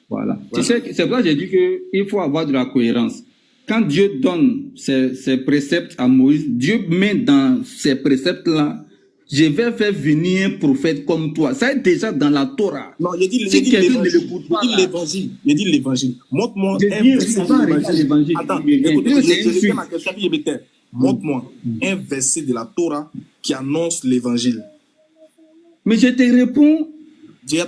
Voilà. Tu sais, c'est pour ça que j'ai dit qu'il faut avoir de la cohérence. Quand Dieu donne ses préceptes à Moïse, Dieu met dans ces préceptes-là, je vais faire venir un prophète comme toi. Ça est déjà dans la Torah. Non, il dit l'évangile. Il dit l'évangile. Montre-moi un verset de l'évangile. Attends, écoutez, ma question. Montre-moi un verset de la Torah qui annonce l'évangile. Mais je te réponds. Dieu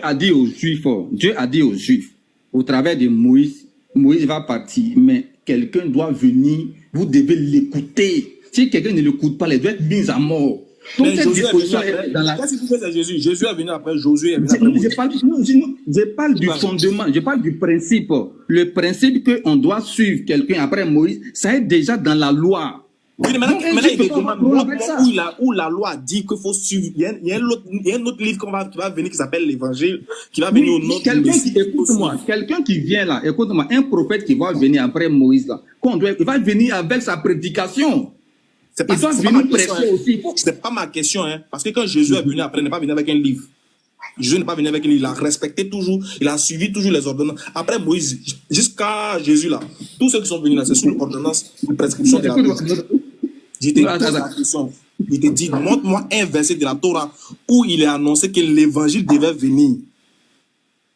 a dit aux Juifs, au travers de Moïse, Moïse va partir, mais quelqu'un doit venir, vous devez l'écouter. Si quelqu'un ne l'écoute pas, il doit être mis à mort. Donc cette disposition est dans la... Qu'est-ce que c'est Jésus? Jésus est venu après Josué. Je parle du fondement, je parle du principe. Le principe qu'on doit suivre quelqu'un après Moïse, ça est déjà dans la loi. Oui, mais maintenant il demande où la loi dit qu'il faut suivre. Il y a un autre livre qui va venir qui s'appelle l'Évangile, qui va venir au nom de quelqu'un qui vient là, écoute-moi, un prophète qui va venir après Moïse là, il va venir avec sa prédication. C'est pas ma question, hein, parce que quand Jésus est venu après, il n'est pas venu avec un livre. Jésus n'est pas venu avec lui, il a respecté toujours, il a suivi toujours les ordonnances. Après Moïse, jusqu'à Jésus là, tous ceux qui sont venus là, c'est sous l'ordonnance de prescription de la Torah. Je te pose la question, il te dit, montre-moi un verset de la Torah où il est annoncé que l'évangile devait venir.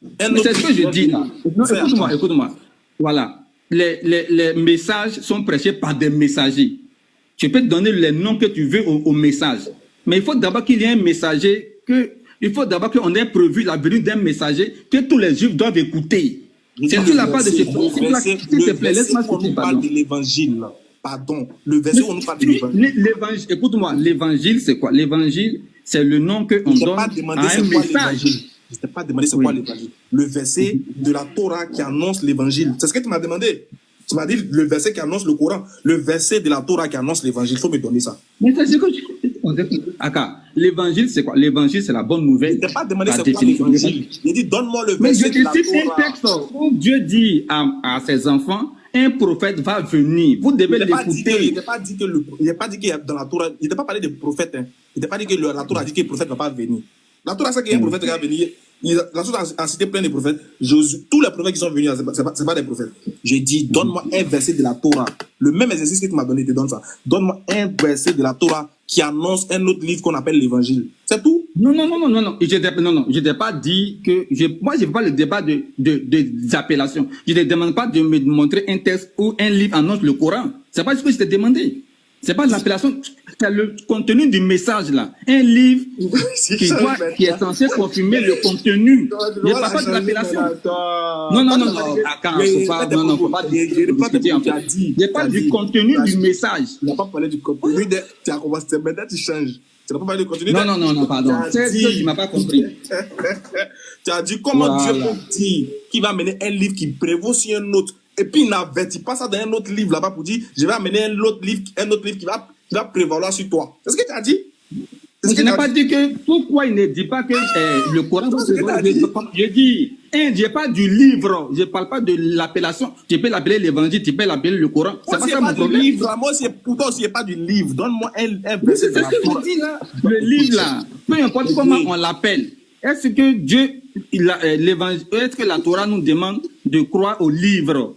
Mais c'est ce que je dis là. Non, écoute-moi. Voilà. Les messages sont prêchés par des messagers. Tu peux te donner les noms que tu veux aux messages. Mais il faut d'abord qu'il y ait un messager, il faut d'abord qu'on ait prévu la venue d'un messager que tous les Juifs doivent écouter. C'est sur la part de ce principe-là. S'il te plaît, laisse-moi on nous parle de l'évangile. Pardon. Le verset où on nous parle de l'évangile. Écoute-moi, l'évangile, c'est quoi? L'évangile, c'est le nom qu'on donne à un message. Je ne t'ai pas demandé c'est quoi l'évangile. Le verset de la Torah qui annonce l'évangile. C'est ce que tu m'as demandé. Tu m'as dit le verset qui annonce le Coran. Le verset de la Torah qui annonce l'évangile. Il faut me donner ça. Mais c'est ce que tu... Aka, l'évangile, c'est quoi? L'évangile, c'est la bonne nouvelle. Je ne t'ai pas demandé c'est quoi l'évangile. J'ai dit donne-moi le verset de la Torah. Mais je te cite un texte où Dieu dit à ses enfants, un prophète va venir. Vous devez l'écouter. Il n'a pas dit qu'il y a dans la Torah. Il n'a pas parlé de prophète. Hein. Il n'a pas dit que la Torah a dit que le prophète ne va pas venir. La Torah sait qu'il y a un prophète qui va venir. La Torah a cité plein de prophètes. Tous les prophètes qui sont venus, ce n'est pas des prophètes. J'ai dit, donne-moi un verset de la Torah. Le même exercice que tu m'as donné, te donne ça. Donne-moi un verset de la Torah qui annonce un autre livre qu'on appelle l'évangile. C'est tout? Non. Je t'ai pas dit que... Moi, je ne fais pas le débat des appellations. Je ne te demande pas de me montrer un texte où un livre annonce le Coran. Ce n'est pas ce que je t'ai demandé. C'est pas l'appellation, c'est le contenu du message là. Un livre qui est censé confirmer le contenu. Je ne parle pas de l'appellation. Non, faut pas discuter en fait. Je parle du contenu du message. Tu n'as pas parlé du contenu. Tu as commencé, maintenant tu changes. Tu n'as pas parlé du contenu. Non, pardon. C'est ce que tu m'as pas compris. Tu as dit comment Dieu peut dire qu'il va amener un livre qui prévaut sur un autre. Et puis il n'avertit pas ça dans un autre livre là-bas pour dire je vais amener un autre livre qui va prévaloir sur toi. C'est ce que tu as dit? Je n'ai pas dit que pourquoi il ne dit pas que le Coran va prévaloir. Je dis, je ne parle pas du livre, je ne parle pas de l'appellation. Tu peux l'appeler l'évangile, tu peux l'appeler le Coran. C'est pas ça mon problème. Moi, pour toi aussi, il n'y a pas du livre. Donne-moi un verset. C'est ce que je dis là. Le livre là, peu importe comment on l'appelle. Est-ce que est-ce que la Torah nous demande de croire au livre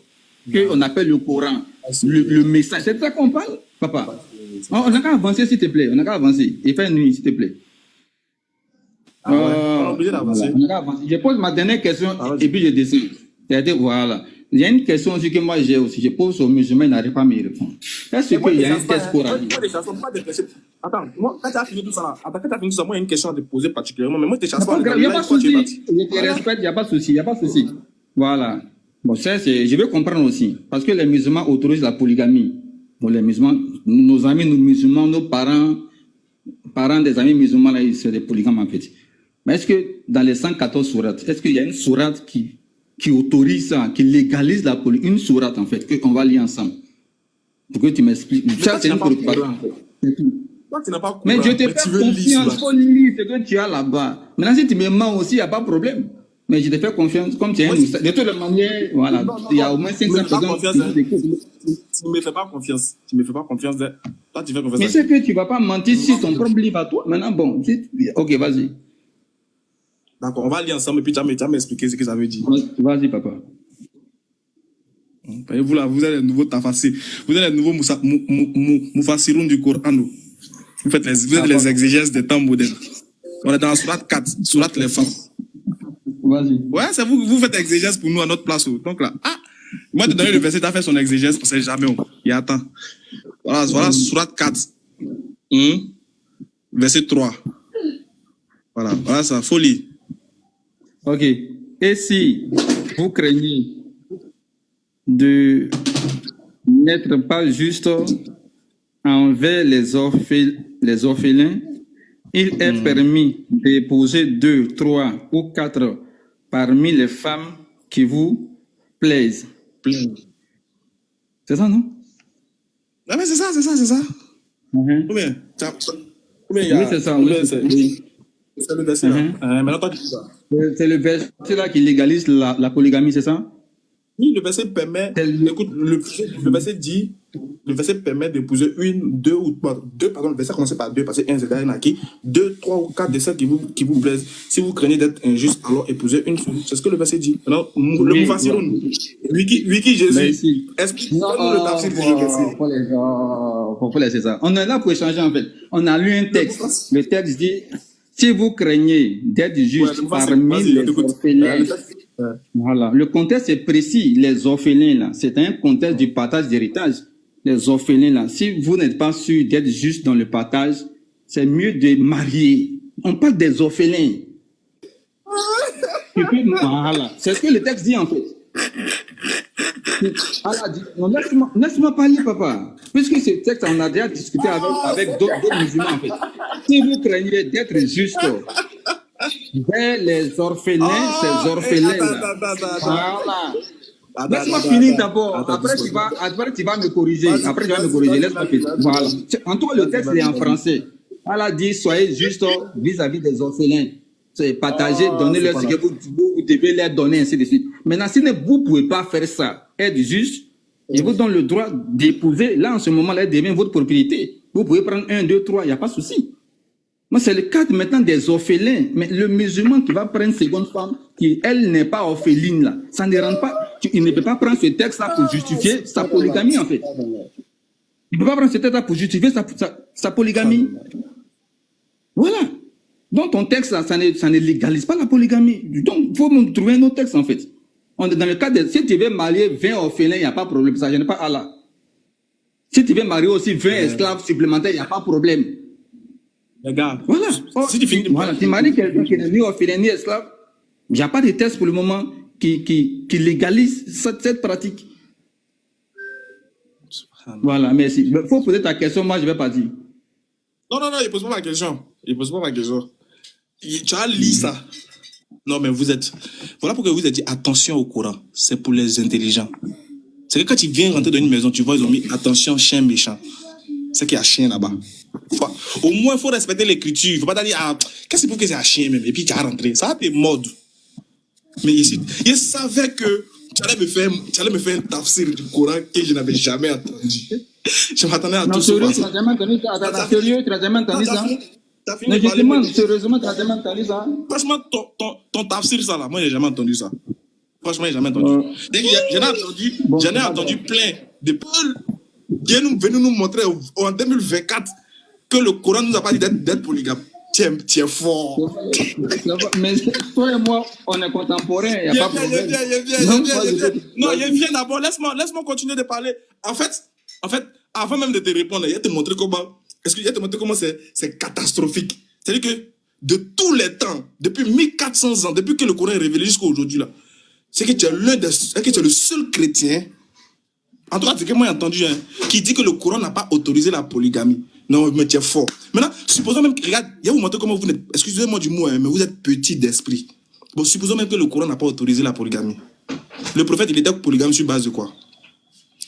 qu'on appelle le Coran, le message? C'est de ça qu'on parle, papa. On n'a qu'à avancer, s'il te plaît. On n'a qu'à avancer. Et faire nuit, s'il te plaît. On est obligé d'avancer. Je pose ma dernière question et puis je descends. C'est-à-dire, voilà. Il y a une question aussi que moi j'ai aussi. Je pose aux musulmans, ils n'arrivent pas à me répondre. Est-ce qu'il y a un texte coranique? Attends, moi, quand tu as fini tout ça, moi, il y a une question à te poser particulièrement. Mais moi, je te chasse pas. Il n'y a pas de souci. Je te respecte, il n'y a pas de souci. Il n'y a pas de souci. Voilà. Bon, ça, je veux comprendre aussi. Parce que les musulmans autorisent la polygamie. Bon, les musulmans, nos amis, nos musulmans, nos parents des amis musulmans, là, ils sont des polygames en fait. Mais est-ce que dans les 114 sourates, est-ce qu'il y a une sourate qui autorise ça, qui légalise la polygamie? Une sourate en fait, qu'on va lire ensemble. Pour que tu m'expliques. Ça, c'est une préoccupation. C'est tout. Mais je te fais confiance, il faut lire ce que tu as là-bas. Maintenant, si tu me mens aussi, il n'y a pas de problème. Mais je te fais confiance, comme tu es un moussa. De toute manière, voilà, il y a au moins 500 personnes qui tu ne me fais pas confiance. Tu me fais pas confiance. Toi, tu fais confiance. Mais c'est que tu ne vas pas mentir sur ton propre livre à toi. Maintenant, bon, ok, vas-y. D'accord, on va lire ensemble et puis tu vas m'expliquer ce que ça veut dire. Vas-y, papa. Vous là, vous êtes les nouveaux tafassés. Vous êtes les nouveaux moufassiroun du Coran. Vous êtes les exégèses des temps modernes. On est dans la sourate 4, sourate les femmes. Vas-y. Ouais, c'est vous faites exégèse pour nous à notre place. Donc là, moi, te donner le verset, tu as fait son exégèse, on ne sait jamais. Il attend. Voilà, sourate 4. Verset 3. Voilà ça, folie. Ok. Et si vous craignez de n'être pas juste envers les orphelins, il est permis d'épouser 2, 3 ou 4 parmi les femmes qui vous plaisent. C'est ça, non? Ah, mais c'est ça. Combien? Oui, c'est ça. C'est le verset là. Maintenant, toi, tu dis ça. C'est le verset là qui légalise la polygamie, c'est ça? Oui, le verset permet, écoute, le verset dit, le verset permet d'épouser une, deux ou deux, pardon, le verset commence par deux, parce que un, c'est derrière qui, deux, trois ou quatre de celles qui vous plaisent. Si vous craignez d'être injuste, alors épousez une seule. C'est ce que le verset dit. Alors, le Moufassiroun, Wiki Jésus, Merci. explique-nous Non, le tafsir pour le verset. faut laisser ça. On est là pour échanger en fait. On a lu un texte. Le texte dit, si vous craignez d'être juste parmi les orphelins, voilà. Le contexte est précis. Les orphelins là, c'est un contexte du partage d'héritage. Les orphelins là, si vous n'êtes pas sûr d'être juste dans le partage, c'est mieux de marier. On parle des orphelins. Voilà. C'est ce que le texte dit en fait. Allah dit, non, laisse-moi parler, papa. Puisque ce texte, on a déjà discuté avec d'autres musulmans en fait. Si vous craignez d'être juste vers les orphelins, ces orphelins. Voilà. Laisse-moi finir d'abord. Après, tu vas me corriger. Après, tu vas me corriger. Laisse-moi finir. Voilà. En tout cas, le texte est en français. Allah dit, soyez juste vis-à-vis des orphelins. C'est partager, donner-leur ce que vous devez leur donner, ainsi de suite. Maintenant, si vous ne pouvez pas faire ça, être juste, je vous donne le droit d'épouser. Là, en ce moment-là, elle devient votre propriété. Vous pouvez prendre 1, 2, 3, il n'y a pas de souci. Moi, c'est le cas maintenant des orphelins. Mais le musulman qui va prendre une seconde femme, qui, elle n'est pas orpheline, là, ça ne rentre pas. Il ne peut pas prendre ce texte-là pour justifier sa polygamie, en fait. Il ne peut pas prendre ce texte-là pour justifier sa polygamie. Voilà. Donc, ton texte, là, ça ne légalise pas la polygamie. Donc, il faut nous trouver un autre texte, en fait. On est dans le cas de, si tu veux marier 20 orphelins, il n'y a pas de problème. Ça ne gêne pas Allah. Si tu veux marier aussi 20 esclaves supplémentaires, il n'y a pas de problème. Les gars, voilà. Si tu finis, voilà. Tu maries quelqu'un qui n'est ni orphelin ni esclave, il n'y a pas de texte pour le moment qui légalise cette pratique. Voilà, merci. Il faut poser ta question, moi je vais pas dire. Non, il pose pas ma question. Tu as lu ça. Non, mais vous êtes... Voilà pourquoi vous avez dit attention au Coran. C'est pour les intelligents. C'est que quand tu viens rentrer dans une maison, tu vois, ils ont mis attention, chien méchant. C'est qu'il y a chien là-bas. Au moins, il faut respecter l'écriture. Il ne faut pas dire, ah, qu'est-ce que c'est pour que c'est un chien même? Et puis tu as rentré. Ça, t'es mode. Mais ici, je savais que tu allais me faire un tafsir du Coran que je n'avais jamais entendu. Je m'attendais à tout ça. Non, sérieux, tu n'as jamais entendu ça? Sérieux, tu n'as jamais entendu ça? Mais je demande, sérieusement, tu n'as jamais entendu ça? Franchement, ton tafsir, ça là, moi, je n'ai jamais entendu ça. Franchement, je n'ai jamais entendu. J'en ai entendu plein de Paul qui est venu nous montrer en 2024 que le Coran ne nous a pas dit d'être polygame. Tiens fort. Mais toi et moi, on est contemporains, il n'y a pas de problème. Non, viens d'abord, laisse-moi continuer de parler. En fait, avant même de te répondre, il va te montrer comment c'est catastrophique. C'est-à-dire que de tous les temps, depuis 1400 ans, depuis que le Coran est révélé jusqu'à aujourd'hui, là, c'est que tu es le seul chrétien, en tout cas, c'est que moi j'ai entendu, qui dit que le Coran n'a pas autorisé la polygamie. Non, mais tu es fort. Maintenant, supposons même que, regarde, il va vous montrer comment vous êtes, excusez-moi du mot, mais vous êtes petit d'esprit. Bon, supposons même que le Coran n'a pas autorisé la polygamie. Le prophète, il était polygame sur base de quoi?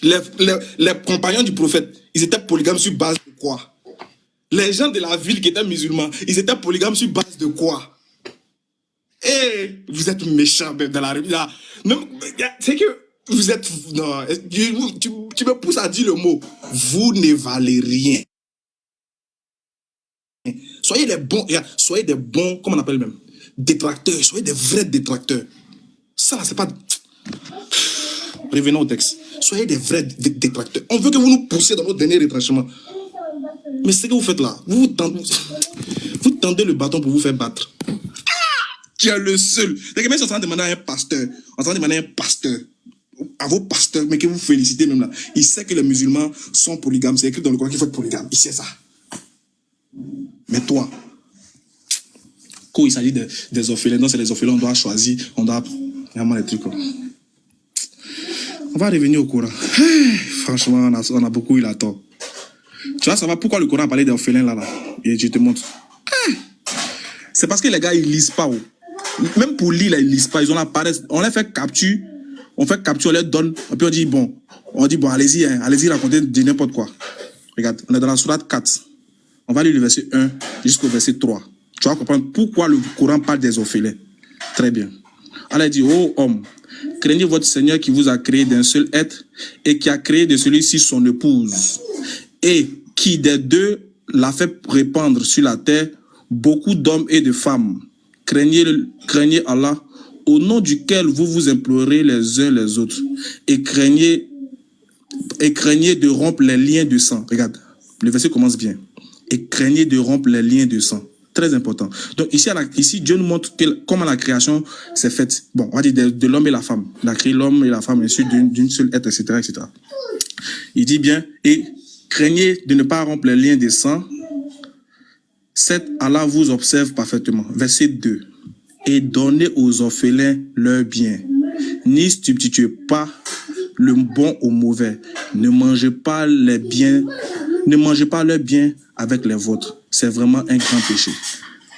Les compagnons du prophète, ils étaient polygames sur base de quoi? Les gens de la ville qui étaient musulmans, ils étaient polygames sur base de quoi? Eh, vous êtes méchants même dans la rue. C'est que vous êtes... Non, tu me pousses à dire le mot. Vous ne valez rien. Soyez des bons, comment on appelle même, détracteurs. Soyez des vrais détracteurs. Ça, c'est pas... Revenons au texte. Soyez des vrais détracteurs. On veut que vous nous poussiez dans notre dernier retranchement. Mais c'est ce que vous faites là. Vous tendez le bâton pour vous faire battre. Tu es le seul. C'est que même si on s'en demande à un pasteur, à vos pasteurs, mais que vous félicitez même là, il sait que les musulmans sont polygames. C'est écrit dans le Coran qu'il faut être polygame. Il sait ça. Mais toi, quand il s'agit des orphelins, non, c'est les orphelins, on doit choisir, on doit... Vraiment les trucs. On va revenir au Coran. Franchement, on a beaucoup eu la tort. Tu vas savoir pourquoi le Coran a parlé des orphelins là. Et je te montre. C'est parce que les gars, ils lisent pas. Même pour lire, là, ils lisent pas. Ils ont la paresse. On les fait capture. On leur donne. Et puis on dit, bon, allez-y, racontez de n'importe quoi. Regarde, on est dans la sourate 4. On va lire le verset 1 jusqu'au verset 3. Tu vas comprendre pourquoi le Coran parle des orphelins. Très bien. Allah dit, ô homme, craignez votre Seigneur qui vous a créé d'un seul être et qui a créé de celui-ci son épouse et qui des deux l'a fait répandre sur la terre beaucoup d'hommes et de femmes. Craignez Allah, au nom duquel vous vous implorez les uns les autres, et craignez de rompre les liens de sang. Regarde, le verset commence bien. Et craignez de rompre les liens de sang. Très important. Donc ici Dieu nous montre comment la création s'est faite. Bon, on va dire de l'homme et la femme. Il a créé l'homme et la femme, ainsi d'une seule être, etc., etc. Il dit bien, et craignez de ne pas rompre les liens de sang. Cet Allah vous observe parfaitement. Verset 2. Et donnez aux orphelins leurs biens. N'y substituez pas le bon au mauvais. Ne mangez pas leurs biens avec les vôtres. C'est vraiment un grand péché.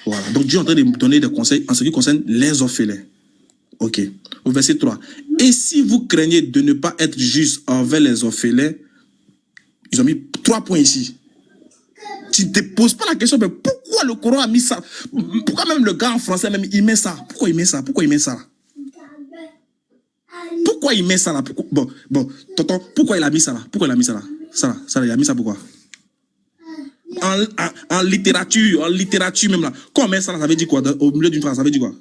Voilà. Donc Dieu est en train de donner des conseils en ce qui concerne les orphelins. Ok. Au verset 3. Et si vous craignez de ne pas être juste envers les orphelins, ils ont mis 3 points ici. Tu ne te poses pas la question, mais pourquoi le Coran a mis ça? Pourquoi même le gars en français, même, il met ça? Pourquoi il met ça? Pourquoi il met ça? Pourquoi il met ça là? Bon, tonton, pourquoi il a mis ça là? Pourquoi il a mis ça là? Ça, il a mis ça pourquoi? En littérature même là. Quand on met ça là, ça veut dire quoi? Au milieu d'une phrase, ça veut dire quoi?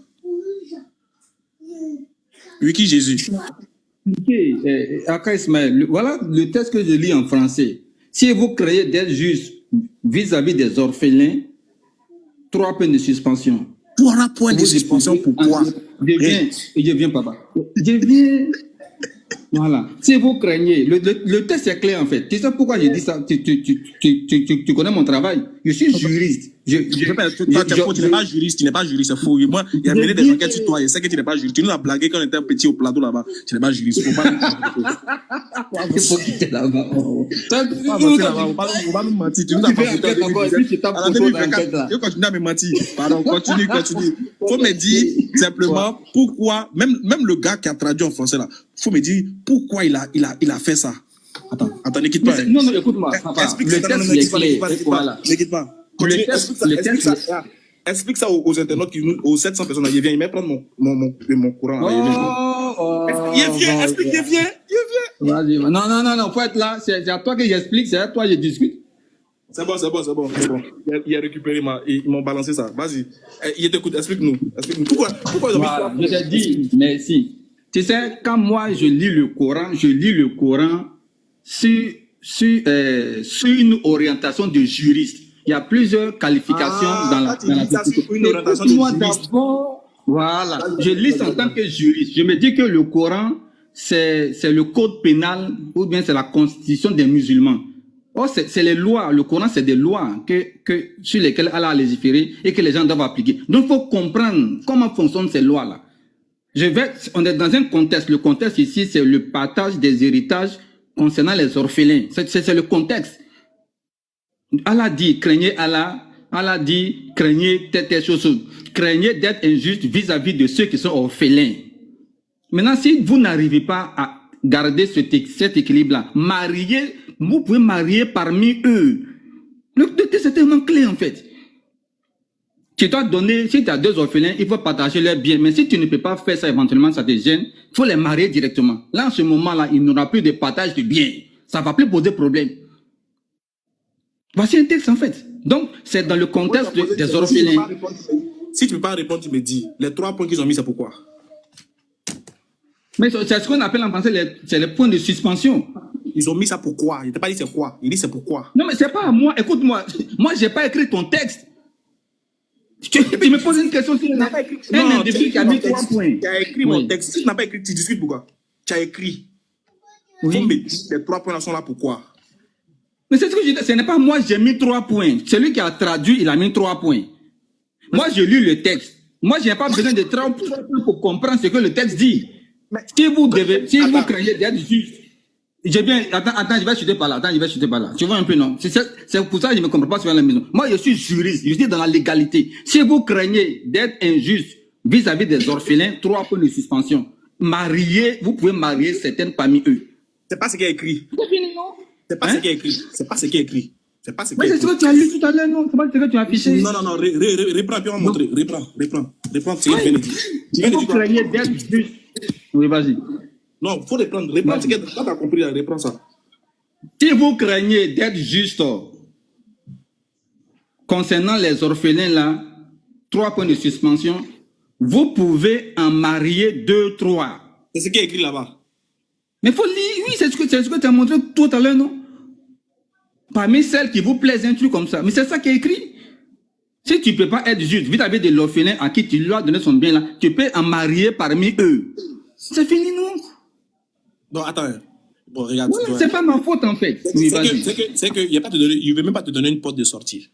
Wiki Jésus. Aka Ismaël, voilà le texte que je lis en français. Si vous créez d'être juste vis-à-vis des orphelins, 3 points de suspension. 3 points de suspension, pourquoi? Je viens, papa. Je viens. Voilà. Si vous craignez, le texte est clair en fait. Tu sais pourquoi j'ai dit ça? Tu connais mon travail. Je suis juriste. Tu n'es pas juriste, c'est faux. Moi, il y a mené des enquêtes sur toi, je sais que tu n'es pas juriste. Tu nous as blagué quand on était petit au plateau là-bas. Tu n'es pas juriste. Faut pas là-bas. On va nous mentir. Tu nous as pas continue à me mentir. Pardon, continue. Faut me dire simplement pourquoi, même le gars qui a traduit en français là, faut me dire pourquoi il a fait ça. Attends, ne quitte pas. Non, écoute-moi. Ne quitte pas. Explique ça aux internautes, aux 700 personnes. Il vient prendre mon courant. Il vient. Vas-y. Non, faut être là. C'est à toi que j'explique, c'est à toi que je discute. C'est bon. Il a récupéré ils m'ont balancé ça. Vas-y. Il t'écoute, explique-nous. Pourquoi ils ont mis ça? Je t'ai dit, merci. Tu sais, quand moi je lis le Coran sur une orientation de juriste. Il y a plusieurs qualifications dans la une orientation de juriste. Voilà. Je lis en tant que juriste. Je me dis que le Coran, c'est le code pénal ou bien c'est la constitution des musulmans. Or, c'est les lois. Le Coran, c'est des lois sur lesquelles Allah a légiféré et que les gens doivent appliquer. Donc, il faut comprendre comment fonctionnent ces lois-là. On est dans un contexte. Le contexte ici, c'est le partage des héritages concernant les orphelins. C'est le contexte. Allah dit, craignez Allah. Allah dit, craignez telle chose. Craignez d'être injuste vis-à-vis de ceux qui sont orphelins. Maintenant, si vous n'arrivez pas à garder cet équilibre-là, vous pouvez marier parmi eux. Le texte est tellement clair en fait. Tu dois donner, si tu as 2 orphelins, il faut partager leurs biens. Mais si tu ne peux pas faire ça, éventuellement, ça te gêne, il faut les marier directement. Là, en ce moment-là, il n'y aura plus de partage de biens. Ça ne va plus poser problème. Voici un texte, en fait. Donc, c'est dans le contexte des orphelins. Si tu ne peux pas répondre, tu me dis. Les 3 points qu'ils ont mis, c'est pourquoi? Mais c'est ce qu'on appelle en français, c'est les points de suspension. Ils ont mis ça pourquoi? Il ne t'a pas dit c'est quoi. Il dit c'est pourquoi. Non, mais c'est pas à moi. Écoute-moi. Moi, je n'ai pas écrit ton texte. Tu me poses une question sur un individu qui a mis 3 points. Tu as écrit mon texte. Si tu n'as pas écrit, tu discutes pourquoi? Tu as écrit. Oui. Faut me dire, les 3 points là sont là pourquoi? Mais c'est ce que je dis. Ce n'est pas moi, j'ai mis 3 points. Celui qui a traduit, il a mis 3 points. Moi, je lis le texte. Moi, je n'ai pas besoin de 3 points pour comprendre ce que le texte dit. Mais si vous craignez d'être juste, attends, je vais chuter par là. Tu vois un peu, non? C'est pour ça que je ne me comprends pas sur la maison. Moi, je suis juriste. Je suis dans la légalité. Si vous craignez d'être injuste vis-à-vis des orphelins, 3 points de suspension. Vous pouvez marier certaines parmi eux. C'est pas ce qui est écrit. C'est fini, non? C'est pas ce qui est écrit. C'est pas ce qui est écrit. Mais c'est ce que tu as lu tout à l'heure, non? C'est pas ce que tu as affiché. Non, reprends, puis on va montrer. Reprends. Si vous craignez d'être juste. Oui, vas-y. Non, il faut reprendre. Reprends ce que tu as compris, là, reprends ça. Si vous craignez d'être juste concernant les orphelins, là, 3 points de suspension, vous pouvez en marier 2, 3. C'est ce qui est écrit là-bas. Mais il faut lire, oui, c'est ce que tu as montré tout à l'heure, non? Parmi celles qui vous plaisent, un truc comme ça. Mais c'est ça qui est écrit. Si tu ne peux pas être juste vis-à-vis de l'orphelin à qui tu lui as donné son bien, là, tu peux en marier parmi eux. C'est fini, non? Non, attends. Bon, regarde. Voilà, c'est pas ma faute, en fait. Oui, c'est qu'il ne veut même pas te donner une porte de sortie.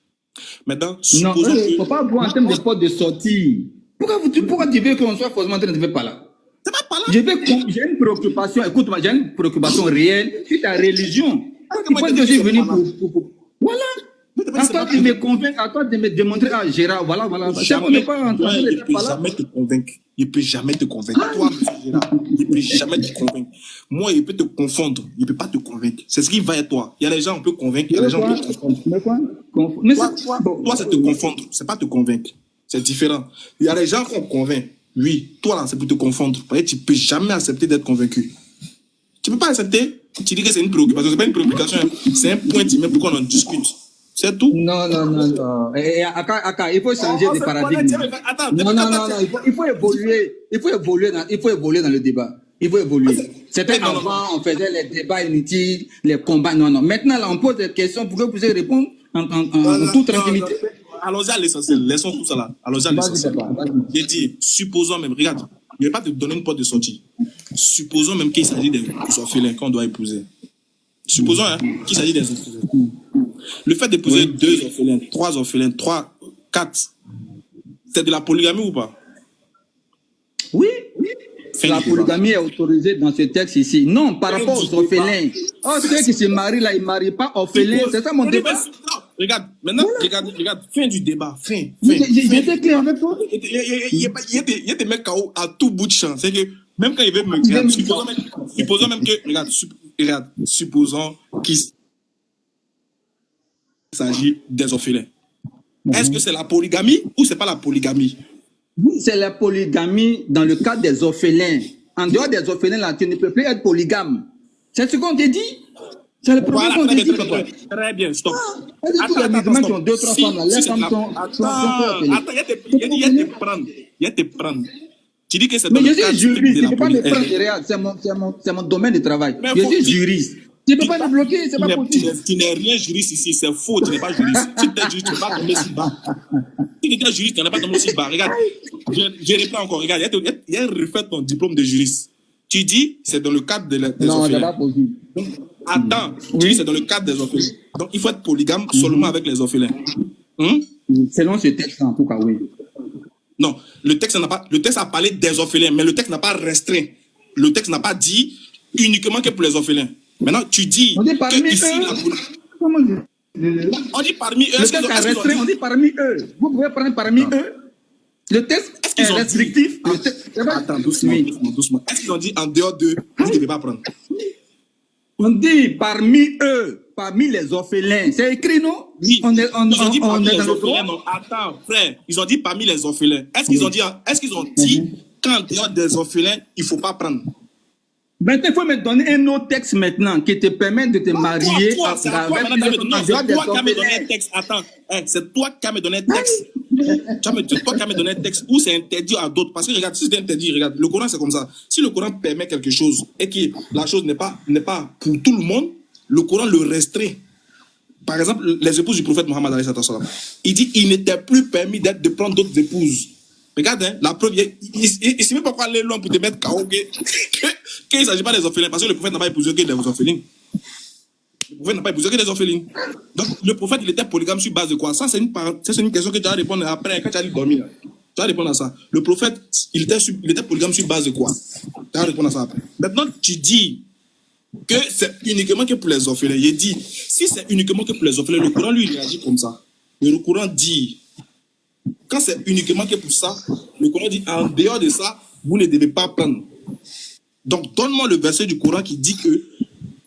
Maintenant, non, supposons il ne faut pas voir en termes de porte de sortie. Pourquoi tu veux qu'on soit forcément en train de faire par là? C'est pas par là. J'ai une préoccupation, écoute-moi, j'ai une préoccupation réelle sur ta religion. Tu penses que je suis venu pour... Voilà. À toi de me convaincre, à toi de me démontrer à Gérard, voilà. Il ne peut jamais te convaincre. Il ne peut jamais te convaincre. Toi, M. Gérard, il ne peut jamais te convaincre. Moi, il peut te confondre. Il ne peut pas te convaincre. C'est ce qui va être toi. Il y a des gens, on peut convaincre. Il y a des gens, on peut confondre. Mais quoi? Toi, c'est te confondre. Ce n'est pas te convaincre. C'est différent. Il y a des gens qu'on convainc. Oui, toi, là, c'est pour te confondre. Tu ne peux jamais accepter d'être convaincu. Tu ne peux pas accepter. Tu dis que c'est une préoccupation. Ce n'est pas une préoccupation. C'est un point d'image pour qu'on en discute. C'est tout. Non. Aka, il faut changer de paradigme. Non. Il faut évoluer. Il faut évoluer dans le débat. Il faut évoluer. C'était avant, on faisait les débats inutiles, les combats. Non. Maintenant, là, on pose des questions pour que vous puissiez répondre en toute tranquillité. Allons-y à l'essentiel. Laissons tout ça là. Allons-y à l'essentiel. J'ai dit, supposons même, regarde, je ne vais pas te donner une porte de sortie. Supposons même qu'il s'agit des orphelins qu'on doit épouser. Supposons qu'il s'agit des orphelins. Le fait d'épouser 2 orphelins, 3 orphelins, 3, 4, c'est de la polygamie ou pas? Oui. La polygamie est autorisée dans ce texte ici. Non, par rapport aux orphelins. Ceux qui se marient là, ils ne marient pas orphelins. C'est ça mon débat. Regarde, maintenant, regarde, fin du débat, fin. J'étais clair avec toi. Il y a des mecs KO à tout bout de champ. C'est que même quand ils veulent me dire, supposons même que, regarde, supposons qu'il s'agit des orphelins. Est-ce que c'est la polygamie ou c'est pas la polygamie? Oui, c'est la polygamie dans le cadre des orphelins. En dehors des orphelins, là, tu ne peux plus être polygame. C'est ce qu'on te dit. C'est le problème qu'on te dit, papa. Très bien, stop. Tous les musulmans qui ont 2, 3 femmes, là, les femmes sont... Attends, il y a te prendre. Tu dis que c'est dans mais le je cadre suis juriste, de tu la ne peux pas me polygamie. prendre, c'est mon domaine de travail. Je suis juriste. Tu ne peux pas me bloquer, c'est pas possible. Tu n'es rien juriste ici, c'est faux, tu n'es pas juriste. Si tu es juriste, tu ne vas pas tomber si bas. Si tu es juriste, tu n'es pas tombé si bas. Regarde, je reprends encore. Regarde, il y a refait ton diplôme de juriste. Tu dis, c'est dans le cadre des orphelins. Non, c'est pas possible. Attends, tu dis, c'est dans le cadre des orphelins. Donc, il faut être polygame seulement avec les orphelins. Selon ce texte, en tout cas, oui. Non, le texte a parlé des orphelins, mais le texte n'a pas restreint. Le texte n'a pas dit uniquement que pour les orphelins. Maintenant, tu dis on dit parmi que ici, eux. On dit parmi eux. Le texte est restreint, on dit parmi eux. Vous pouvez prendre parmi eux. Le texte est restrictif. Attends, doucement. Est-ce qu'ils ont dit en dehors d'eux, vous ne devez pas prendre? On dit parmi eux, parmi les orphelins. C'est écrit, non? Oui. On est ils ont dit parmi les dans le orphelins. Non, attends, frère. Ils ont dit parmi les orphelins. Est-ce qu'ils ont dit qu'en dehors des orphelins, il ne faut pas prendre? Maintenant, il faut me donner un autre texte maintenant qui te permet de te marier c'est toi qui as me donné un texte. Attends, c'est toi qui as me donné un texte. C'est toi qui as me donné un texte où c'est interdit à d'autres. Parce que regarde, si c'est interdit, regarde, le Coran c'est comme ça. Si le Coran permet quelque chose et que la chose n'est pas pour tout le monde, le Coran le restreint. Par exemple, les épouses du prophète Mohammed, il dit qu'il n'était plus permis de prendre d'autres épouses. Regarde, la preuve, il ne sait même pas pourquoi aller loin pour te mettre KO qu'il ne s'agit pas des orphelins, parce que le prophète n'a pas épousé que des orphelines. Le prophète n'a pas épousé que des orphelines. Donc, le prophète, il était polygame sur base de quoi? Ça, c'est une question que tu vas répondre après, quand tu vas dormir. Tu vas répondre à ça. Le prophète, il était polygame sur base de quoi? Tu vas répondre à ça après. Maintenant, tu dis que c'est uniquement que pour les orphelins. Il dit, si c'est uniquement que pour les orphelins, le Coran, lui, il réagit comme ça. Le Coran dit, quand c'est uniquement que pour ça, le Coran dit, en dehors de ça, vous ne devez pas prendre. Donc, donne-moi le verset du Coran qui dit que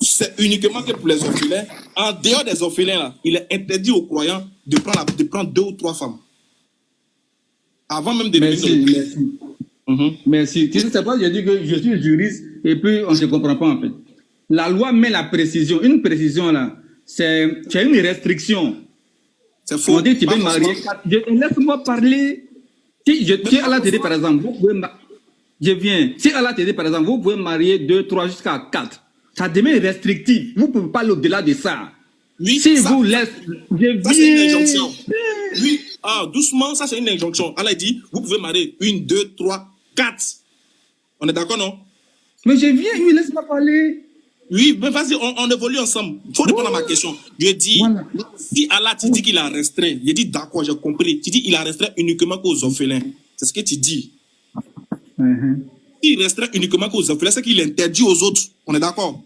c'est uniquement que pour les orphelins. En dehors des orphelins, là, il est interdit aux croyants de prendre 2 ou 3 femmes. Avant même de merci. Merci. Tu sais, c'est pas, j'ai dit que je suis juriste et puis on ne se comprend pas en fait. La loi met la précision. Une précision là, c'est une restriction. C'est faux. On dit que tu Pas peux marier forcément. 4. Laisse-moi parler. Si Allah te dit par exemple, vous pouvez je viens. Si Allah te dit par exemple, vous pouvez marier 2, 3 jusqu'à 4. Ça devient restrictif. Vous ne pouvez pas aller au-delà de ça. Oui, Si ça, vous laissez, je ça c'est une viens. injonction. Oui, doucement, ça c'est une injonction. Allah dit, vous pouvez marier 1, 2, 3, 4. On est d'accord, non? Mais je viens, oui, laisse-moi parler. Oui, mais vas-y, on évolue ensemble. Il faut répondre à ma question. Je dis, Voilà. si Allah te dit qu'il a restreint, je dis d'accord, j'ai compris. Tu dis il a restreint uniquement qu'aux orphelins. C'est ce que tu dis. S'il restreint uniquement qu'aux orphelins, c'est qu'il interdit aux autres. On est d'accord?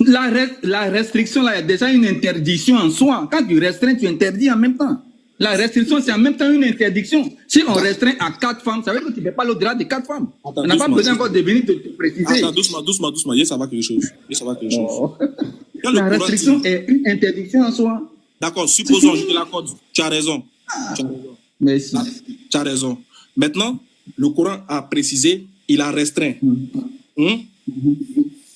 La restriction, là, il y a déjà une interdiction en soi. Quand tu restreins, tu interdis en même temps. La restriction, c'est en même temps une interdiction. Si on restreint à 4 femmes, ça veut dire que tu ne peux pas au-delà de 4 femmes. Attends, On n'a pas doucement, besoin encore de venir te préciser. Attends, doucement. Ça va quelque chose. Oh. Quand le La Coran restriction dit- est une interdiction en soi. D'accord, supposons, je te l'accorde. Tu as raison. Tu as raison. Merci. Tu as raison. Maintenant, le Coran a précisé, il a restreint.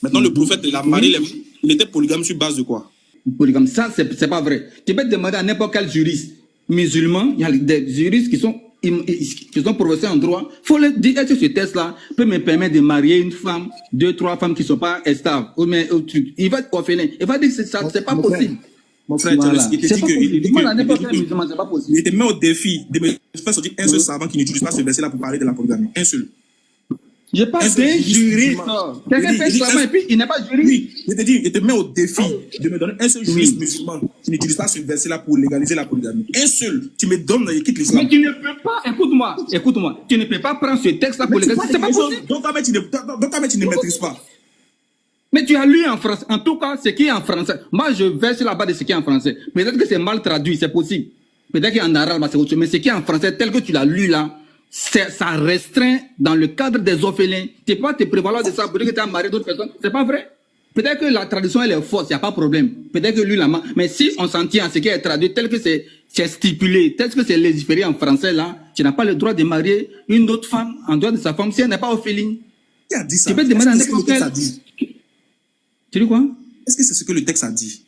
Maintenant, le prophète, il a marié, il était polygame sur base de quoi? Polygame, ça, c'est pas vrai. Tu peux demander à n'importe quel juriste musulman, il y a des juristes qui sont professeurs en droit. Il faut leur dire, est-ce que ce test-là peut me permettre de marier une femme, 2, 3 femmes qui ne sont pas stables? Il va être orphelin. Il va dire que ça, c'est pas possible. Mon frère, Voilà. il te C'est dit pas que. possible. Demande à n'importe quel musulman, c'est pas possible. Il te met au défi de me faire sortir un seul savant qui n'utilise pas ce verset-là pour parler de la polygamie. Un seul. Je parle Est-ce que d'un juriste juriste. musulman- Quelqu'un Il fait dit- savant et puis il n'est pas juriste. Oui, je te dis, il te met au défi de me donner un seul juriste musulman qui n'utilise pas ce verset-là pour légaliser la polygamie. Un seul. Tu me donnes, il quitte l'islam. Mais tu ne peux pas, écoute-moi, tu ne peux pas prendre ce texte-là pour légaliser. C'est pas possible. Donc, toi-même, tu ne maîtrises pas. Mais tu as lu en français. En tout cas, ce qui est en français. Moi, je vais sur la base de ce qui est en français. Peut-être que c'est mal traduit, c'est possible. Peut-être qu'en arabe, c'est autre chose. Mais ce qui est en français, tel que tu l'as lu là, ça restreint dans le cadre des orphelins. Tu ne peux pas te prévaloir de ça pour dire que tu as marié d'autres personnes. C'est pas vrai. Peut-être que la traduction, elle est fausse, il n'y a pas de problème. Peut-être que lui, là, mais si on s'en tient à ce qui est traduit, tel que c'est stipulé, tel que c'est légiféré en français là, tu n'as pas le droit de marier une autre femme en dehors de sa femme si elle n'est pas orpheline. Qui a dit ça? Tu peux demander à Est-ce que n'importe le texte a quel. dit? Tu dis quoi? Est-ce que c'est ce que le texte a dit?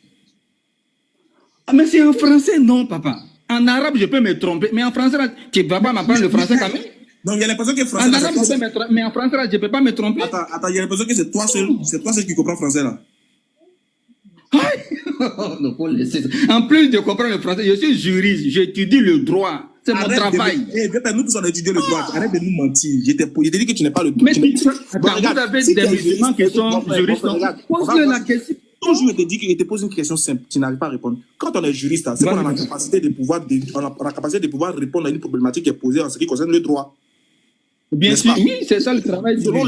Ah, mais c'est en français, non, papa. En arabe, je peux me tromper, mais en français, là, tu ne vas pas m'apprendre le français quand même. Non, il y a l'impression que français. En là, arabe, c'est je toi peux me tromper, mais en français, là, je ne peux pas me tromper. Attends, il y a l'impression que c'est toi seul qui comprends français là. Non, faut laisser ça. En plus de comprendre le français, je suis juriste, j'étudie le droit. C'est mon travail. Nous tous on a étudié le droit. Arrête de nous mentir. Je t'ai dit que tu n'es pas le droit. Mais vous avez des musulmans qui sont juristes. Pose-le la question. Toujours, je te dis qu'il te pose une question simple. Tu n'arrives pas à répondre. Quand on est juriste, c'est qu'on a la capacité de pouvoir répondre à une problématique qui est posée en ce qui concerne le droit. Bien sûr, oui, c'est ça le travail du juriste.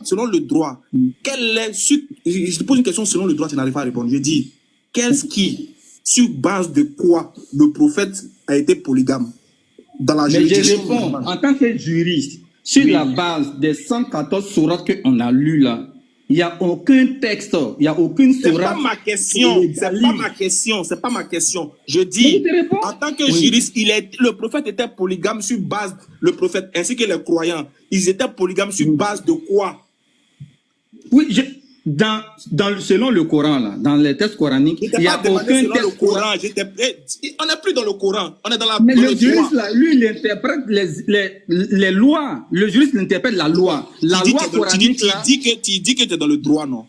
Selon le droit, je te pose une question selon le droit, tu n'arrives pas à répondre. Je dis, qu'est-ce qui, sur base de quoi le prophète a été polygame dans la Mais je juridiction réponds, musulmane? en tant que juriste, sur la base des 114 sourates qu'on a lues là, il n'y a aucun texte, il n'y a aucune C'est sourate. pas ma question, c'est pas ma question. Je dis, Mais je te réponds. en tant que juriste, le prophète était polygame sur base, le prophète ainsi que les croyants, ils étaient polygames sur base de quoi? Oui, selon le Coran, là, dans les textes coraniques, il n'y a aucun selon le texte Coran. coranique. On n'est plus dans le Coran, on est dans Mais dans le le juriste, droit. là, lui, il interprète les lois. Le juriste, il interprète la loi. La Tu dis loi que- coranique, tu là. dis que tu es dans le droit, non?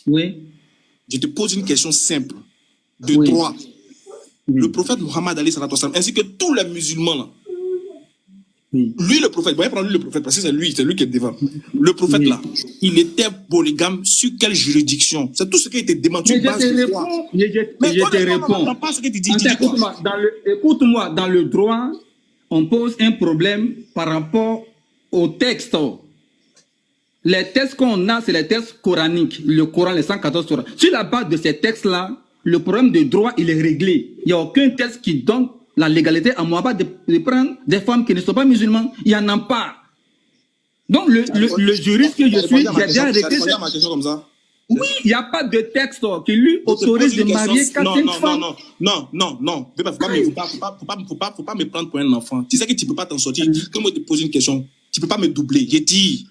Oui. Je te pose une question simple de Oui. droit. Oui. Le prophète Mohammed alayhi salatu wassalam, ainsi que tous les musulmans là, Oui. lui le prophète, vous voyez prendre lui le prophète parce que c'est lui qui est devant. Le prophète Oui. là, il était polygame sur quelle juridiction? C'est tout ce qui a été démenti. Mais je te réponds. Je te réponds. Pas ce que tu dis. Attends, Tu dis quoi? écoute-moi, dans le droit, on pose un problème par rapport au texte. Les textes qu'on a, c'est les textes coraniques, le Coran, les 114 sourates. Sur la base de ces textes-là, le problème de droit, il est réglé. Il n'y a aucun texte qui donne la légalité à Mohamed de prendre des femmes qui ne sont pas musulmanes. Il n'y en a pas. Donc, le juriste que je suis, j'ai déjà réglé. ma question comme ça. Oui, il n'y a pas de texte qui lui autorise de marier 4 femmes. Non. Faut pas me prendre pour un enfant. Tu sais que tu ne peux pas t'en sortir. Quand moi te pose une question, tu ne peux pas me doubler. J'ai dit.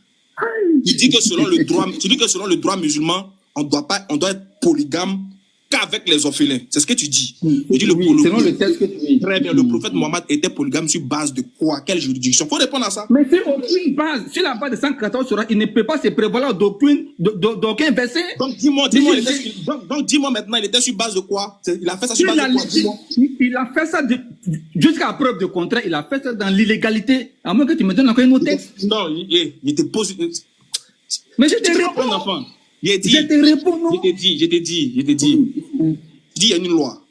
Tu dis que selon le droit musulman, on doit être polygame qu'avec les orphelins. C'est ce que tu dis. Oui, selon le texte que tu dis. Très bien. Le prophète Mohammed était polygame sur base de quoi? Quelle juridiction? Il faut répondre à ça. Mais c'est aucune base. Sur la base de 114 sourates, il ne peut pas se prévaloir d'aucun verset. Donc dis-moi maintenant, il était sur base de quoi? Il a fait ça sur base de quoi? Il a fait ça jusqu'à preuve de contraire. Il a fait ça dans l'illégalité. À moins que tu me donnes encore un autre texte. Non, il te pose. Mais je te réponds. Je te réponds, non? Je t'ai dit. Il y a une loi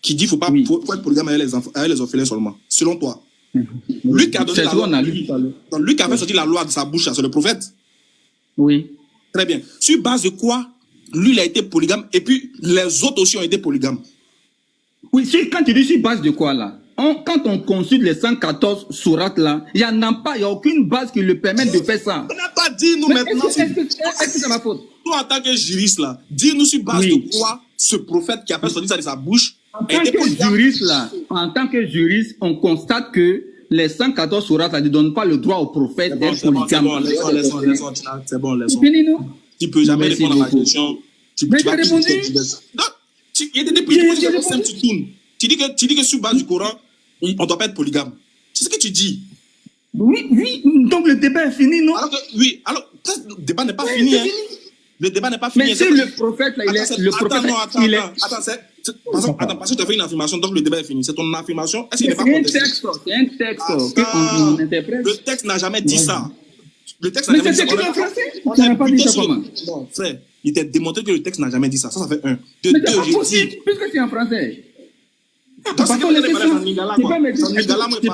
qui dit qu'il faut être polygame avec les orphelins seulement. Selon toi. Lui qui a donné la loi. Lui qui a fait sortir la loi de sa bouche, c'est le prophète. Oui. Très bien. Sur base de quoi lui, il a été polygame et puis les autres aussi ont été polygames. Oui, quand tu dis sur base de quoi là? Quand on consulte les 114 sourates là, il n'y en a pas, il n'y a aucune base qui le permette de faire ça. On n'a pas dit nous maintenant. Est-ce que c'est ma faute? Toi, en tant que juriste là, dis-nous sur base de quoi ce prophète qui a fait sortir ça de sa bouche en tant que juriste, on constate que les 114 sourates ne donnent pas le droit au prophète d'être polygame. C'est bon, laissons. Fini, non? Tu ne peux jamais répondre à ma question. Mais tu as répondu. Il y a des questions simples, tu tournes. Tu dis que sur base du Coran, on ne doit pas être polygame. C'est ce que tu dis. Oui. Donc le débat est fini, non? Alors le débat n'est pas fini. Hein. Le débat n'est pas fini. Mais si le prophète, il est... Attends, parce que tu as fait une affirmation, donc le débat est fini. C'est ton affirmation. Est-ce qu'il n'est pas contesté? C'est un texte qu'on interprète. Le texte n'a jamais dit ça. Le texte n'a jamais dit ça. Mais c'est écrit en français? On n'a pas dit ça comment? Non, frère, il t'a démontré que le texte n'a jamais dit ça. Ça fait un. De deux, j'ai dit... Puisque c'est en français. Tu peux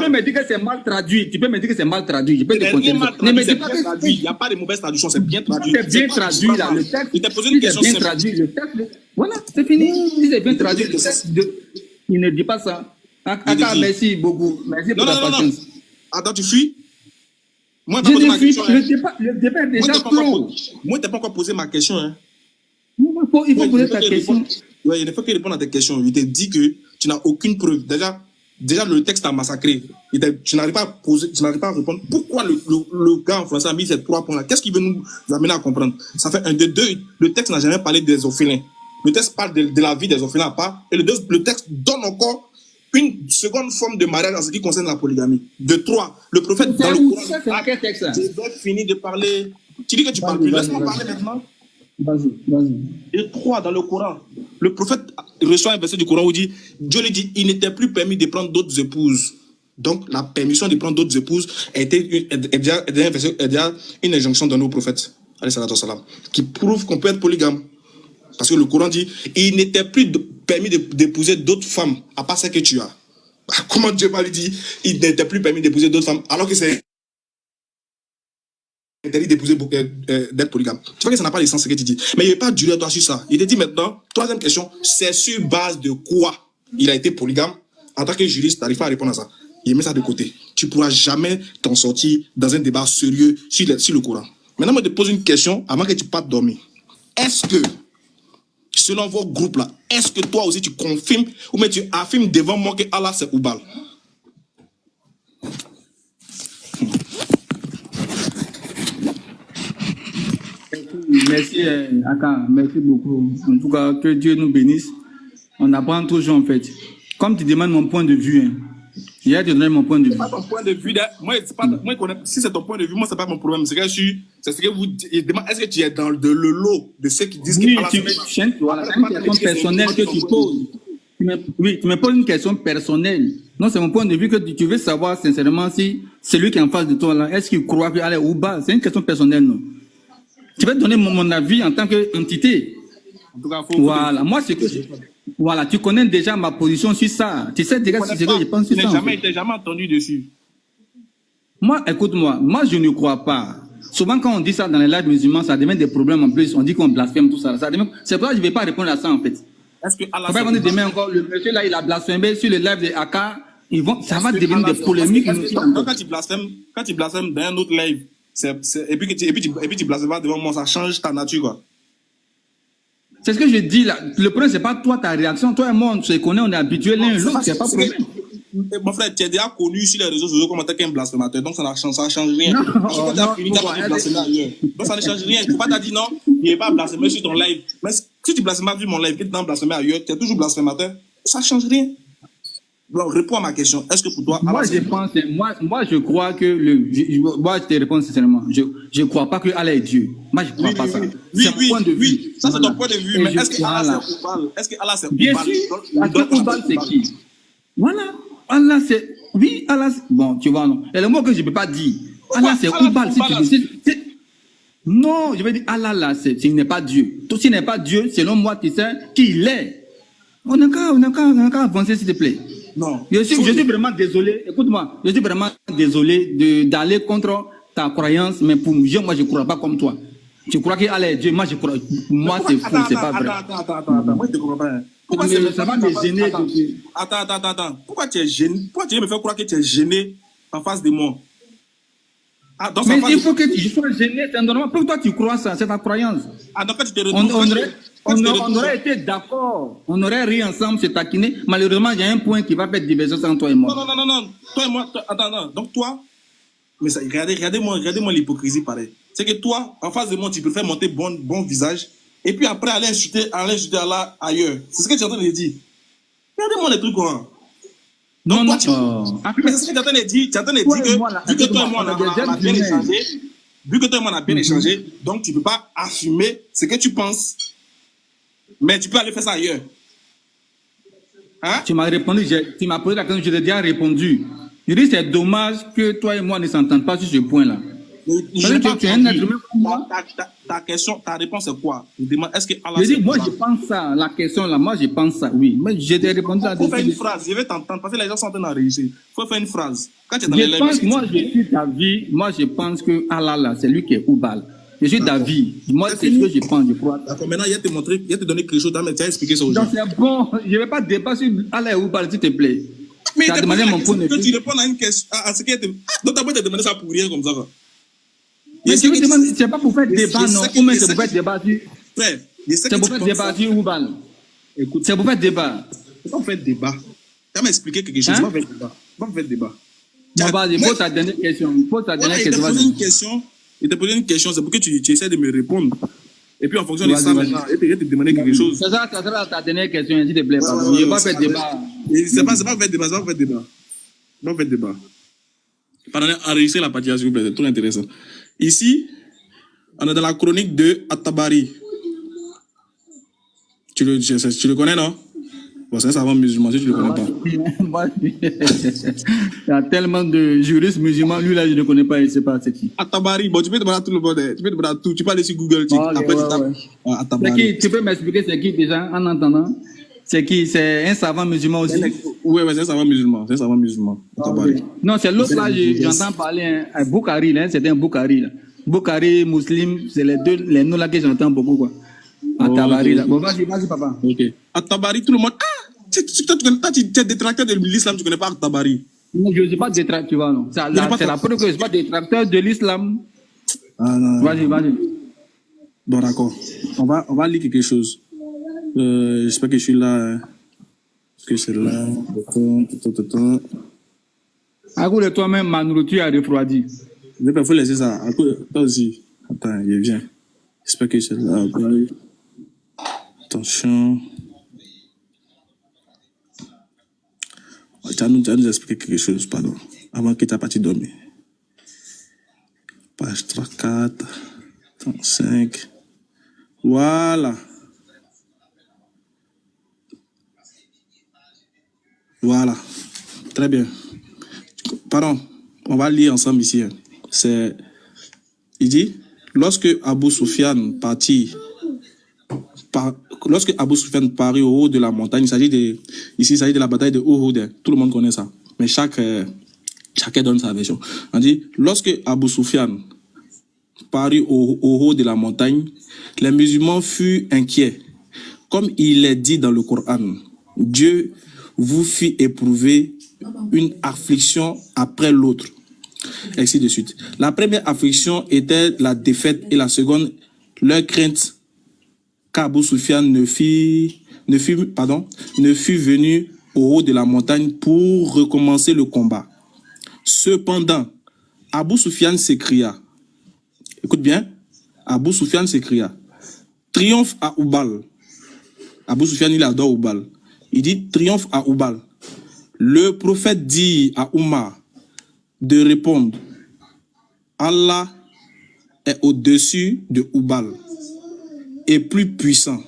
me dire que c'est mal traduit. Je peux te contester. Il n'y a pas de mauvaise traduction, c'est bien traduit. C'est bien traduit là. Le texte, il t'a posé une question simple. Voilà, c'est fini. Si c'est bien traduit, le texte, il ne dit pas ça. Merci beaucoup. Merci pour ta patience. Attends, tu fuis? Moi, le débat est déjà clos. Moi, tu n'as pas encore posé ma question. Hein. Il faut poser ta question. Oui, il ne faut que répondre à tes questions. Il t'a dit que tu n'as aucune preuve. Déjà le texte t'a massacré. Tu n'arrives pas à répondre. Pourquoi le gars en français a mis ces 3 points-là? Qu'est-ce qui veut nous amener à comprendre? Ça fait un de deux. Le texte n'a jamais parlé des orphelins. Le texte parle de la vie des orphelins à part. Et le texte donne encore une seconde forme de mariage en ce qui concerne la polygamie. De 3, le prophète dans le Coran. Tu dois finir de parler. Tu dis que tu parles plus. Laisse-moi parler maintenant. Vas-y. Et 3, dans le Coran, le prophète reçoit un verset du Coran où Dieu lui dit il n'était plus permis de prendre d'autres épouses. Donc, la permission de prendre d'autres épouses est déjà une injonction donnée au prophète, qui prouve qu'on peut être polygame. Parce que le Coran dit il n'était plus permis d'épouser d'autres femmes, à part celles que tu as. Comment Dieu m'a dit il n'était plus permis d'épouser d'autres femmes, alors que c'est interdit d'épouser d'être polygame. Tu vois que ça n'a pas de sens ce que tu dis. Mais il n'est pas duré toi sur ça. Il te dit maintenant, 3e question, c'est sur base de quoi il a été polygame? En tant que juriste, tu n'arrives pas à répondre à ça. Il met ça de côté. Tu ne pourras jamais t'en sortir dans un débat sérieux sur le Coran. Maintenant, moi, je te pose une question avant que tu partes dormir. Est-ce que, selon vos groupes-là, est-ce que toi aussi tu confirmes ou mais tu affirmes devant moi que Allah c'est Oubal? Merci, Aka. Merci beaucoup. En tout cas, que Dieu nous bénisse. On apprend toujours, en fait. Comme tu demandes mon point de vue, hein. Hier, tu donnes mon point de vue. C'est pas ton point de vue. Si c'est ton point de vue, moi, c'est pas mon problème. C'est ce que vous dites. Est-ce que tu es dans le lot de ceux qui disent que tu voilà, c'est une question personnelle que tu poses. Tu me poses une question personnelle. Non, c'est mon point de vue que tu veux savoir sincèrement si celui qui est en face de toi, là, est-ce qu'il croit qu'il allait ou bas? C'est une question personnelle, non? Tu vas te donner mon avis en tant qu'entité. En tout cas, voilà, moi, c'est que... Voilà, tu connais déjà ma position sur ça. Tu sais déjà si je pense sur ça. Je n'ai jamais entendu dessus. Moi, écoute-moi, moi, je ne crois pas. Souvent, quand on dit ça dans les lives musulmans, ça devient des problèmes en plus. On dit qu'on blasphème, tout ça. C'est pour ça que je ne vais pas répondre à ça, en fait. Est-ce que Allah... Pas demain encore, le monsieur là, il a blasphémé sur le live de Aka. Ça va devenir des polémiques. Quand tu blasphèmes dans un autre live, et puis tu blasphémes devant moi, ça change ta nature, quoi. C'est ce que je dis là. Le problème, c'est pas toi, ta réaction. Toi et moi, on se connaît, on est habitués l'un et l'autre. C'est pas problème. Mon frère, tu es déjà connu sur les réseaux sociaux comme un blasphémateur, donc ça ne change rien. Parce que quand tu as fini, tu as blasphémé ailleurs. Donc ça ne change rien. Tu ne peux pas te dire non, il n'est pas blasphémé sur ton live. Mais si tu blasphémes sur mon live, que tu es blasphémé ailleurs, tu es toujours blasphémateur, ça ne change rien. Donc réponds à ma question. Est-ce que pour toi, moi, je crois que moi, je te réponds sincèrement. Je ne crois pas que Allah est Dieu. Moi, je ne crois pas ça. Oui, ça c'est ton point de vue. Mais est-ce que Allah c'est Oubal? Est-ce que Allah c'est Oubal? Bien sûr. Oubal, c'est qui? Voilà. Allah, c'est... Oui, Allah, bon, tu vois, non. Et le mot que je ne peux pas dire. Allah, c'est Oubal. Si tu dis... Non, je vais dire Allah, là, il n'est pas Dieu. Tout s'il n'est pas Dieu, selon moi, tu sais qui il est. On n'a qu'à avancer, s'il te plaît. Non. Je suis vraiment désolé. Écoute-moi, je suis vraiment désolé d'aller contre ta croyance, mais pour moi, je ne crois pas comme toi. Tu crois qu'Allah est Dieu, moi, je crois. Pour moi, c'est faux, c'est pas vrai. Attends. Moi, je ne te comprends pas. Pourquoi ça va me gêner? Attends. Pourquoi tu es gêné? Pourquoi tu veux me faire croire que tu es gêné en face de moi? Ah, mais il faut que tu sois gêné, c'est normal. Pourquoi tu crois ça? C'est ta croyance. Ah, donc quand tu te retrouves... On aurait été d'accord, on aurait ri ensemble, se taquiner. Malheureusement, il y a un point qui va faire divergence entre toi et moi. Non. Toi et moi, attends. Donc toi, mais ça, regardez-moi l'hypocrisie pareil. C'est que toi, en face de moi, tu préfères monter bon visage, et puis après aller insulter Allah ailleurs. C'est ce que tu es en train de dire. Regardez-moi les trucs, quoi. Donc non, toi, mais c'est ce que tu es en train de dire. Tu es en train de dire que, vu que toi et moi, on a bien échangé, donc tu ne peux pas assumer ce que tu penses. Mais tu peux aller faire ça ailleurs. Hein? Tu m'as répondu, tu m'as posé la question, je t'ai déjà répondu. Je dis c'est dommage que toi et moi ne s'entendent pas sur ce point-là. Ta question, ta réponse est quoi? Est-ce que Allah je dis, moi je pense ça, la question là, moi je pense ça, oui. Mais je t'ai répondu à faut faire une phrase, je vais t'entendre parce que les gens sont en train d'enregistrer. Il faut faire une phrase. Quand tu es dans je pense, moi je suis d'avis, moi je pense que Allah là, c'est lui qui est Oubal. Je suis d'avis. Moi, c'est ce que je pense, je crois. D'accord, maintenant, il va te montrer, il va te donner quelque chose, mais tu as expliqué ça aux gens. Donc, c'est bon. Je ne vais pas dépasser Allah et Oubal, s'il te plaît. Mais tu as demandé mon point de vue. Tu réponds à une question, à ce qui est... Donc, d'abord, tu as demandé ça pour rien comme ça. Mais tu me demandes, c'est pas pour faire débat, non? Ou même c'est pour faire débat sur... Frère, c'est pour faire débat sur Oubal. Écoute. C'est pour faire débat. C'est pas pour faire débat. Tu vas m'expliquer quelque chose, pas pour faire débat. Non, vas-y, pose ta dernière question. Pose ta dernière question. Il t'a posé une question, c'est pour que tu essaies de me répondre. Et puis en fonction de ça, maintenant, il va te demander quelque chose. Ça sera ta dernière question, s'il te plaît. Je ne vais pas faire débat. C'est pas faire débat, c'est pas faire débat. Pas faire débat. Pardonnez, enregistrez la partie, s'il vous plaît, c'est trop intéressant. Ici, on est dans la chronique de At-Tabari. Tu le connais, non? Bon, c'est un savant musulman, si tu ne le connais pas. Il y a tellement de juristes musulmans, lui là, je ne connais pas, il ne sait pas c'est qui. At-Tabari, bon, tu peux demander à tout le monde, tu peux demander à tout, tu peux aller sur Google, après tu tapes At-Tabari. Tu peux m'expliquer c'est qui déjà, en entendant? C'est qui? C'est un savant musulman aussi? Oui, c'est un savant musulman, At-Tabari. Non, c'est l'autre là, j'entends parler, un Boukhari, c'est un Boukhari. Boukhari, musulman, c'est les noms là que j'entends beaucoup, quoi. At-Tabari, là. Bon, vas-y, papa. Ok. At-Tabari, tout le monde. Tu es détracteur de l'islam, tu ne connais pas At-Tabari. Non, je ne suis pas détracteur, tu vois, non. C'est la preuve que je ne suis pas détracteur de l'islam. Vas-y. Bon, d'accord. On va lire quelque chose. J'espère que je suis là. Est-ce que c'est là? À cause de toi-même, ma nourriture a refroidi. Il faut laisser ça. À cause, toi aussi. Attends, il vient. J'espère que c'est là. Attention. Tu vas nous expliquer quelque chose, pardon, avant que tu aies parti dormir. Page 34, 35. Voilà. Très bien. Pardon, on va lire ensemble ici. Il dit, lorsque Abu Sufyan partit au haut de la montagne, ici il s'agit de la bataille de Uhud. Tout le monde connaît ça. Mais chacun donne sa version. On dit, lorsque Abu Sufyan parut au haut de la montagne, les musulmans furent inquiets. Comme il est dit dans le Coran, Dieu vous fit éprouver une affliction après l'autre. Ainsi de suite. La première affliction était la défaite et la seconde, leur crainte qu'Abou Soufiane ne fut venu au haut de la montagne pour recommencer le combat. Cependant, Abou Soufiane s'écria, écoute bien, Abou Soufiane s'écria, triomphe à Oubal. Abou Soufiane, il adore Oubal. Il dit triomphe à Oubal. Le prophète dit à Oumar de répondre, Allah est au-dessus de Oubal et plus puissant.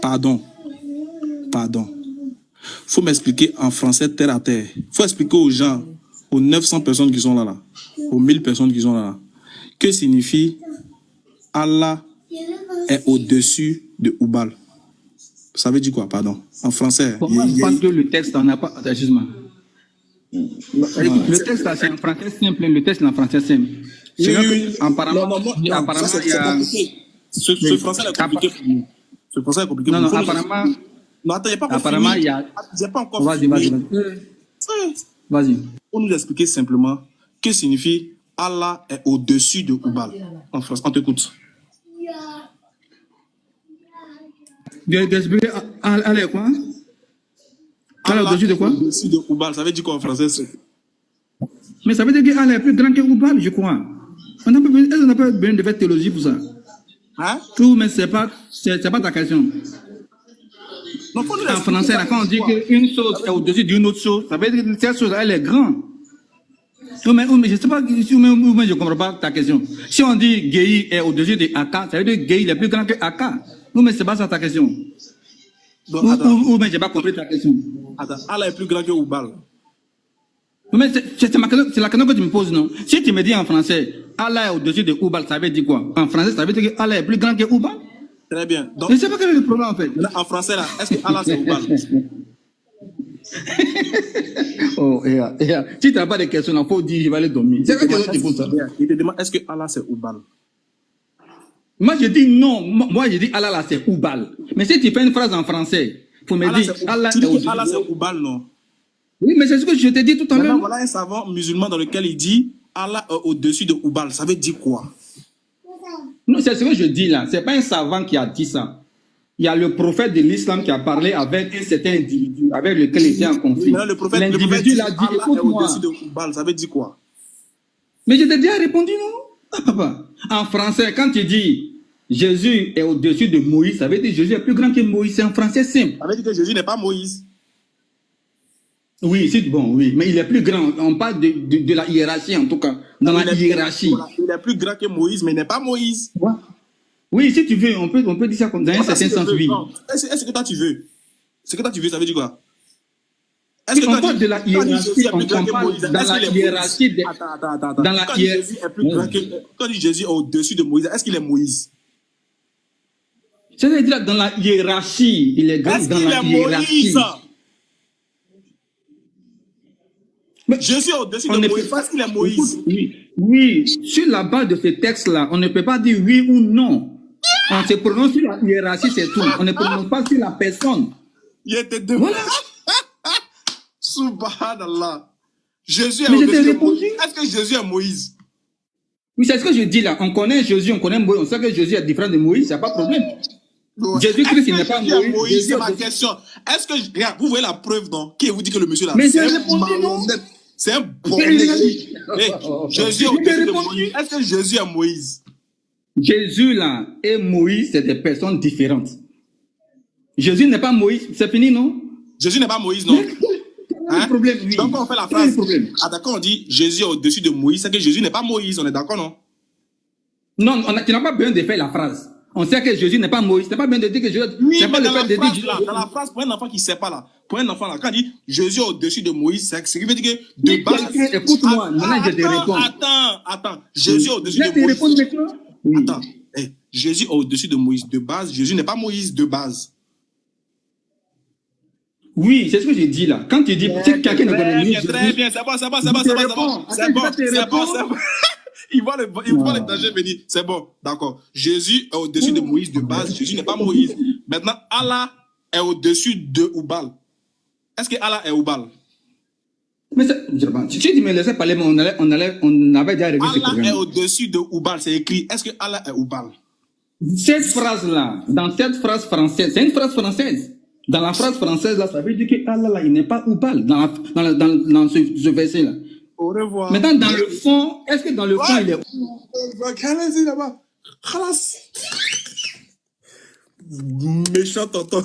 Pardon. Faut m'expliquer en français terre à terre. Faut expliquer aux gens, aux 900 personnes qui sont là, aux 1000 personnes qui sont là, que signifie Allah est au-dessus de Oubal. Ça veut dire quoi, pardon? En français. Pour moi, je pense que le texte n'en a pas. Excuse-moi. Le texte, là, c'est en français simple. Le texte, c'est en français simple. Oui. Apparemment, il y a. Ce français est compliqué pour nous. Ce français est compliqué pour nous. Non, apparemment. Non, attends, il n'y a pas encore Apparemment, fini. il y a. J'ai pas encore Vas-y. Pour nous expliquer simplement que signifie Allah est au-dessus de Oubal. En France, on t'écoute. D'expliquer Allah est quoi? Allah est au-dessus de quoi? Au-dessus de Oubal, ça veut dire quoi en français? Mais ça veut dire qu'Allah est plus grand que Oubal, je crois. On n'a pas besoin de faire théologie pour ça. Hein? Tout, mais c'est pas ta question. Non, En français, là, quand on dit qu'une chose est au-dessus d'une autre chose, ça veut dire que cette chose, elle est grande. Mais je sais pas, mais je comprends pas ta question. Si on dit Guéhi est au-dessus de Aka, ça veut dire que Guéhi est plus grand que Aka. Non, mais c'est pas ça ta question. Ou mais j'ai pas compris ta question. Attends, Allah est plus grand que Oubal. Mais c'est la question que tu me poses, non? Si tu me dis en français, Allah est au-dessus de Oubal, ça veut dire quoi? En français, ça veut dire que Allah est plus grand que Oubal? Très bien. Donc, je ne sais pas quel est le problème en fait. En français, là, est-ce que Allah c'est Oubal? Oh, si tu n'as pas de questions, il faut dire, je vais aller dormir. C'est quoi que tu poses ça? Il te demande, est-ce que Allah c'est Oubal? Moi, je dis non. Moi, je dis Allah là, c'est Oubal. Mais si tu fais une phrase en français, il faut me dire Allah est au-dessus. Allah c'est Oubal, non? Oui, mais c'est ce que je t'ai dit tout à l'heure. Voilà un savant musulman dans lequel il dit Allah est au-dessus de Oubal. Ça veut dire quoi? Non, c'est ce que je dis là. Ce n'est pas un savant qui a dit ça. Il y a le prophète de l'islam qui a parlé avec un certain individu avec lequel il était en conflit. L'individu l'a dit, écoute-moi. Ça veut dire quoi? Mais je t'ai déjà répondu, non? Papa. En français, quand tu dis Jésus est au-dessus de Moïse, ça veut dire que Jésus est plus grand que Moïse. C'est en français simple. Ça veut dire que Jésus n'est pas Moïse. Oui, c'est bon, oui. Mais il est plus grand. On parle de la hiérarchie, en tout cas. Dans la hiérarchie. Il est plus grand que Moïse, mais il n'est pas Moïse. Ouais. Oui, si tu veux, on peut dire ça comme dans un certain sens, oui. Est-ce que toi tu veux? Ce que toi tu veux, ça veut dire quoi? Est-ce que on parle de la hiérarchie, on parle dans la hiérarchie de... Attends. Dans la hiérarchie... Quand Jésus est au-dessus de Moïse, est-ce qu'il est Moïse? C'est-à-dire dans la hiérarchie, il est grand dans la hiérarchie. Mais Jésus est au-dessus de Moïse parce qu'il est Moïse. Oui, sur la base de ce texte-là, on ne peut pas dire oui ou non. On se prononce sur la hiérarchie, c'est tout. On ne prononce pas sur la personne. Il était deux. Voilà. Subhanallah. Jésus est au-dessus de Moïse. Est-ce que Jésus est Moïse? Oui, c'est ce que je dis là. On connaît Jésus, on connaît Moïse. On sait que Jésus est différent de Moïse, il n'y a pas de problème. Jésus-Christ, il n'est pas Moïse. C'est ma question. Est-ce que, regarde, vous voyez la preuve, non? Qui vous dit que le monsieur là? Mais j'ai répondu non. C'est un bon Jésus est au-dessus de Moïse. Est-ce que Jésus est Moïse? Jésus là et Moïse, c'est des personnes différentes. Jésus n'est pas Moïse, c'est fini, non? Jésus n'est pas Moïse, non? Hein? Problème, oui. Donc on fait la phrase. Ah d'accord, on dit Jésus est au-dessus de Moïse, c'est que Jésus n'est pas Moïse, on est d'accord, non? Non, tu n'as pas besoin de faire la phrase. On sait que Jésus n'est pas Moïse. C'est pas bien de dire que Jésus. Oui, c'est pas le fait de dire. Là, dans la phrase, pour un enfant qui ne sait pas là, pour un enfant là, quand il dit Jésus est au-dessus de Moïse, c'est ce qui veut dire que de base. Écoute-moi, maintenant je te réponds. Attends. Jésus est au-dessus de Moïse. Je te réponds maintenant. Oui. Attends. Jésus est au-dessus de Moïse de base. Jésus n'est pas Moïse de base. Oui, c'est ce que j'ai dit là. Quand tu dis que quelqu'un ne connaît pas Jésus. Très bien, c'est bon. Il voit le danger venir. C'est bon, d'accord. Jésus est au-dessus de Moïse de base. Jésus n'est pas Moïse. Maintenant, Allah est au-dessus de Oubal. Est-ce que Allah est Oubal? Mais si tu me laissais parler, on avait déjà réglé ce problème. Allah est au-dessus de Oubal, c'est écrit. Est-ce que Allah est Oubal? Cette phrase-là, dans cette phrase française, c'est une phrase française. Dans la phrase française, là, ça veut dire que Allah, là, il n'est pas Oubal dans ce verset-là. Au revoir. Maintenant, dans le fond, est-ce que dans le fond, il est... Allez-y là-bas. Khalas. Méchant tonton.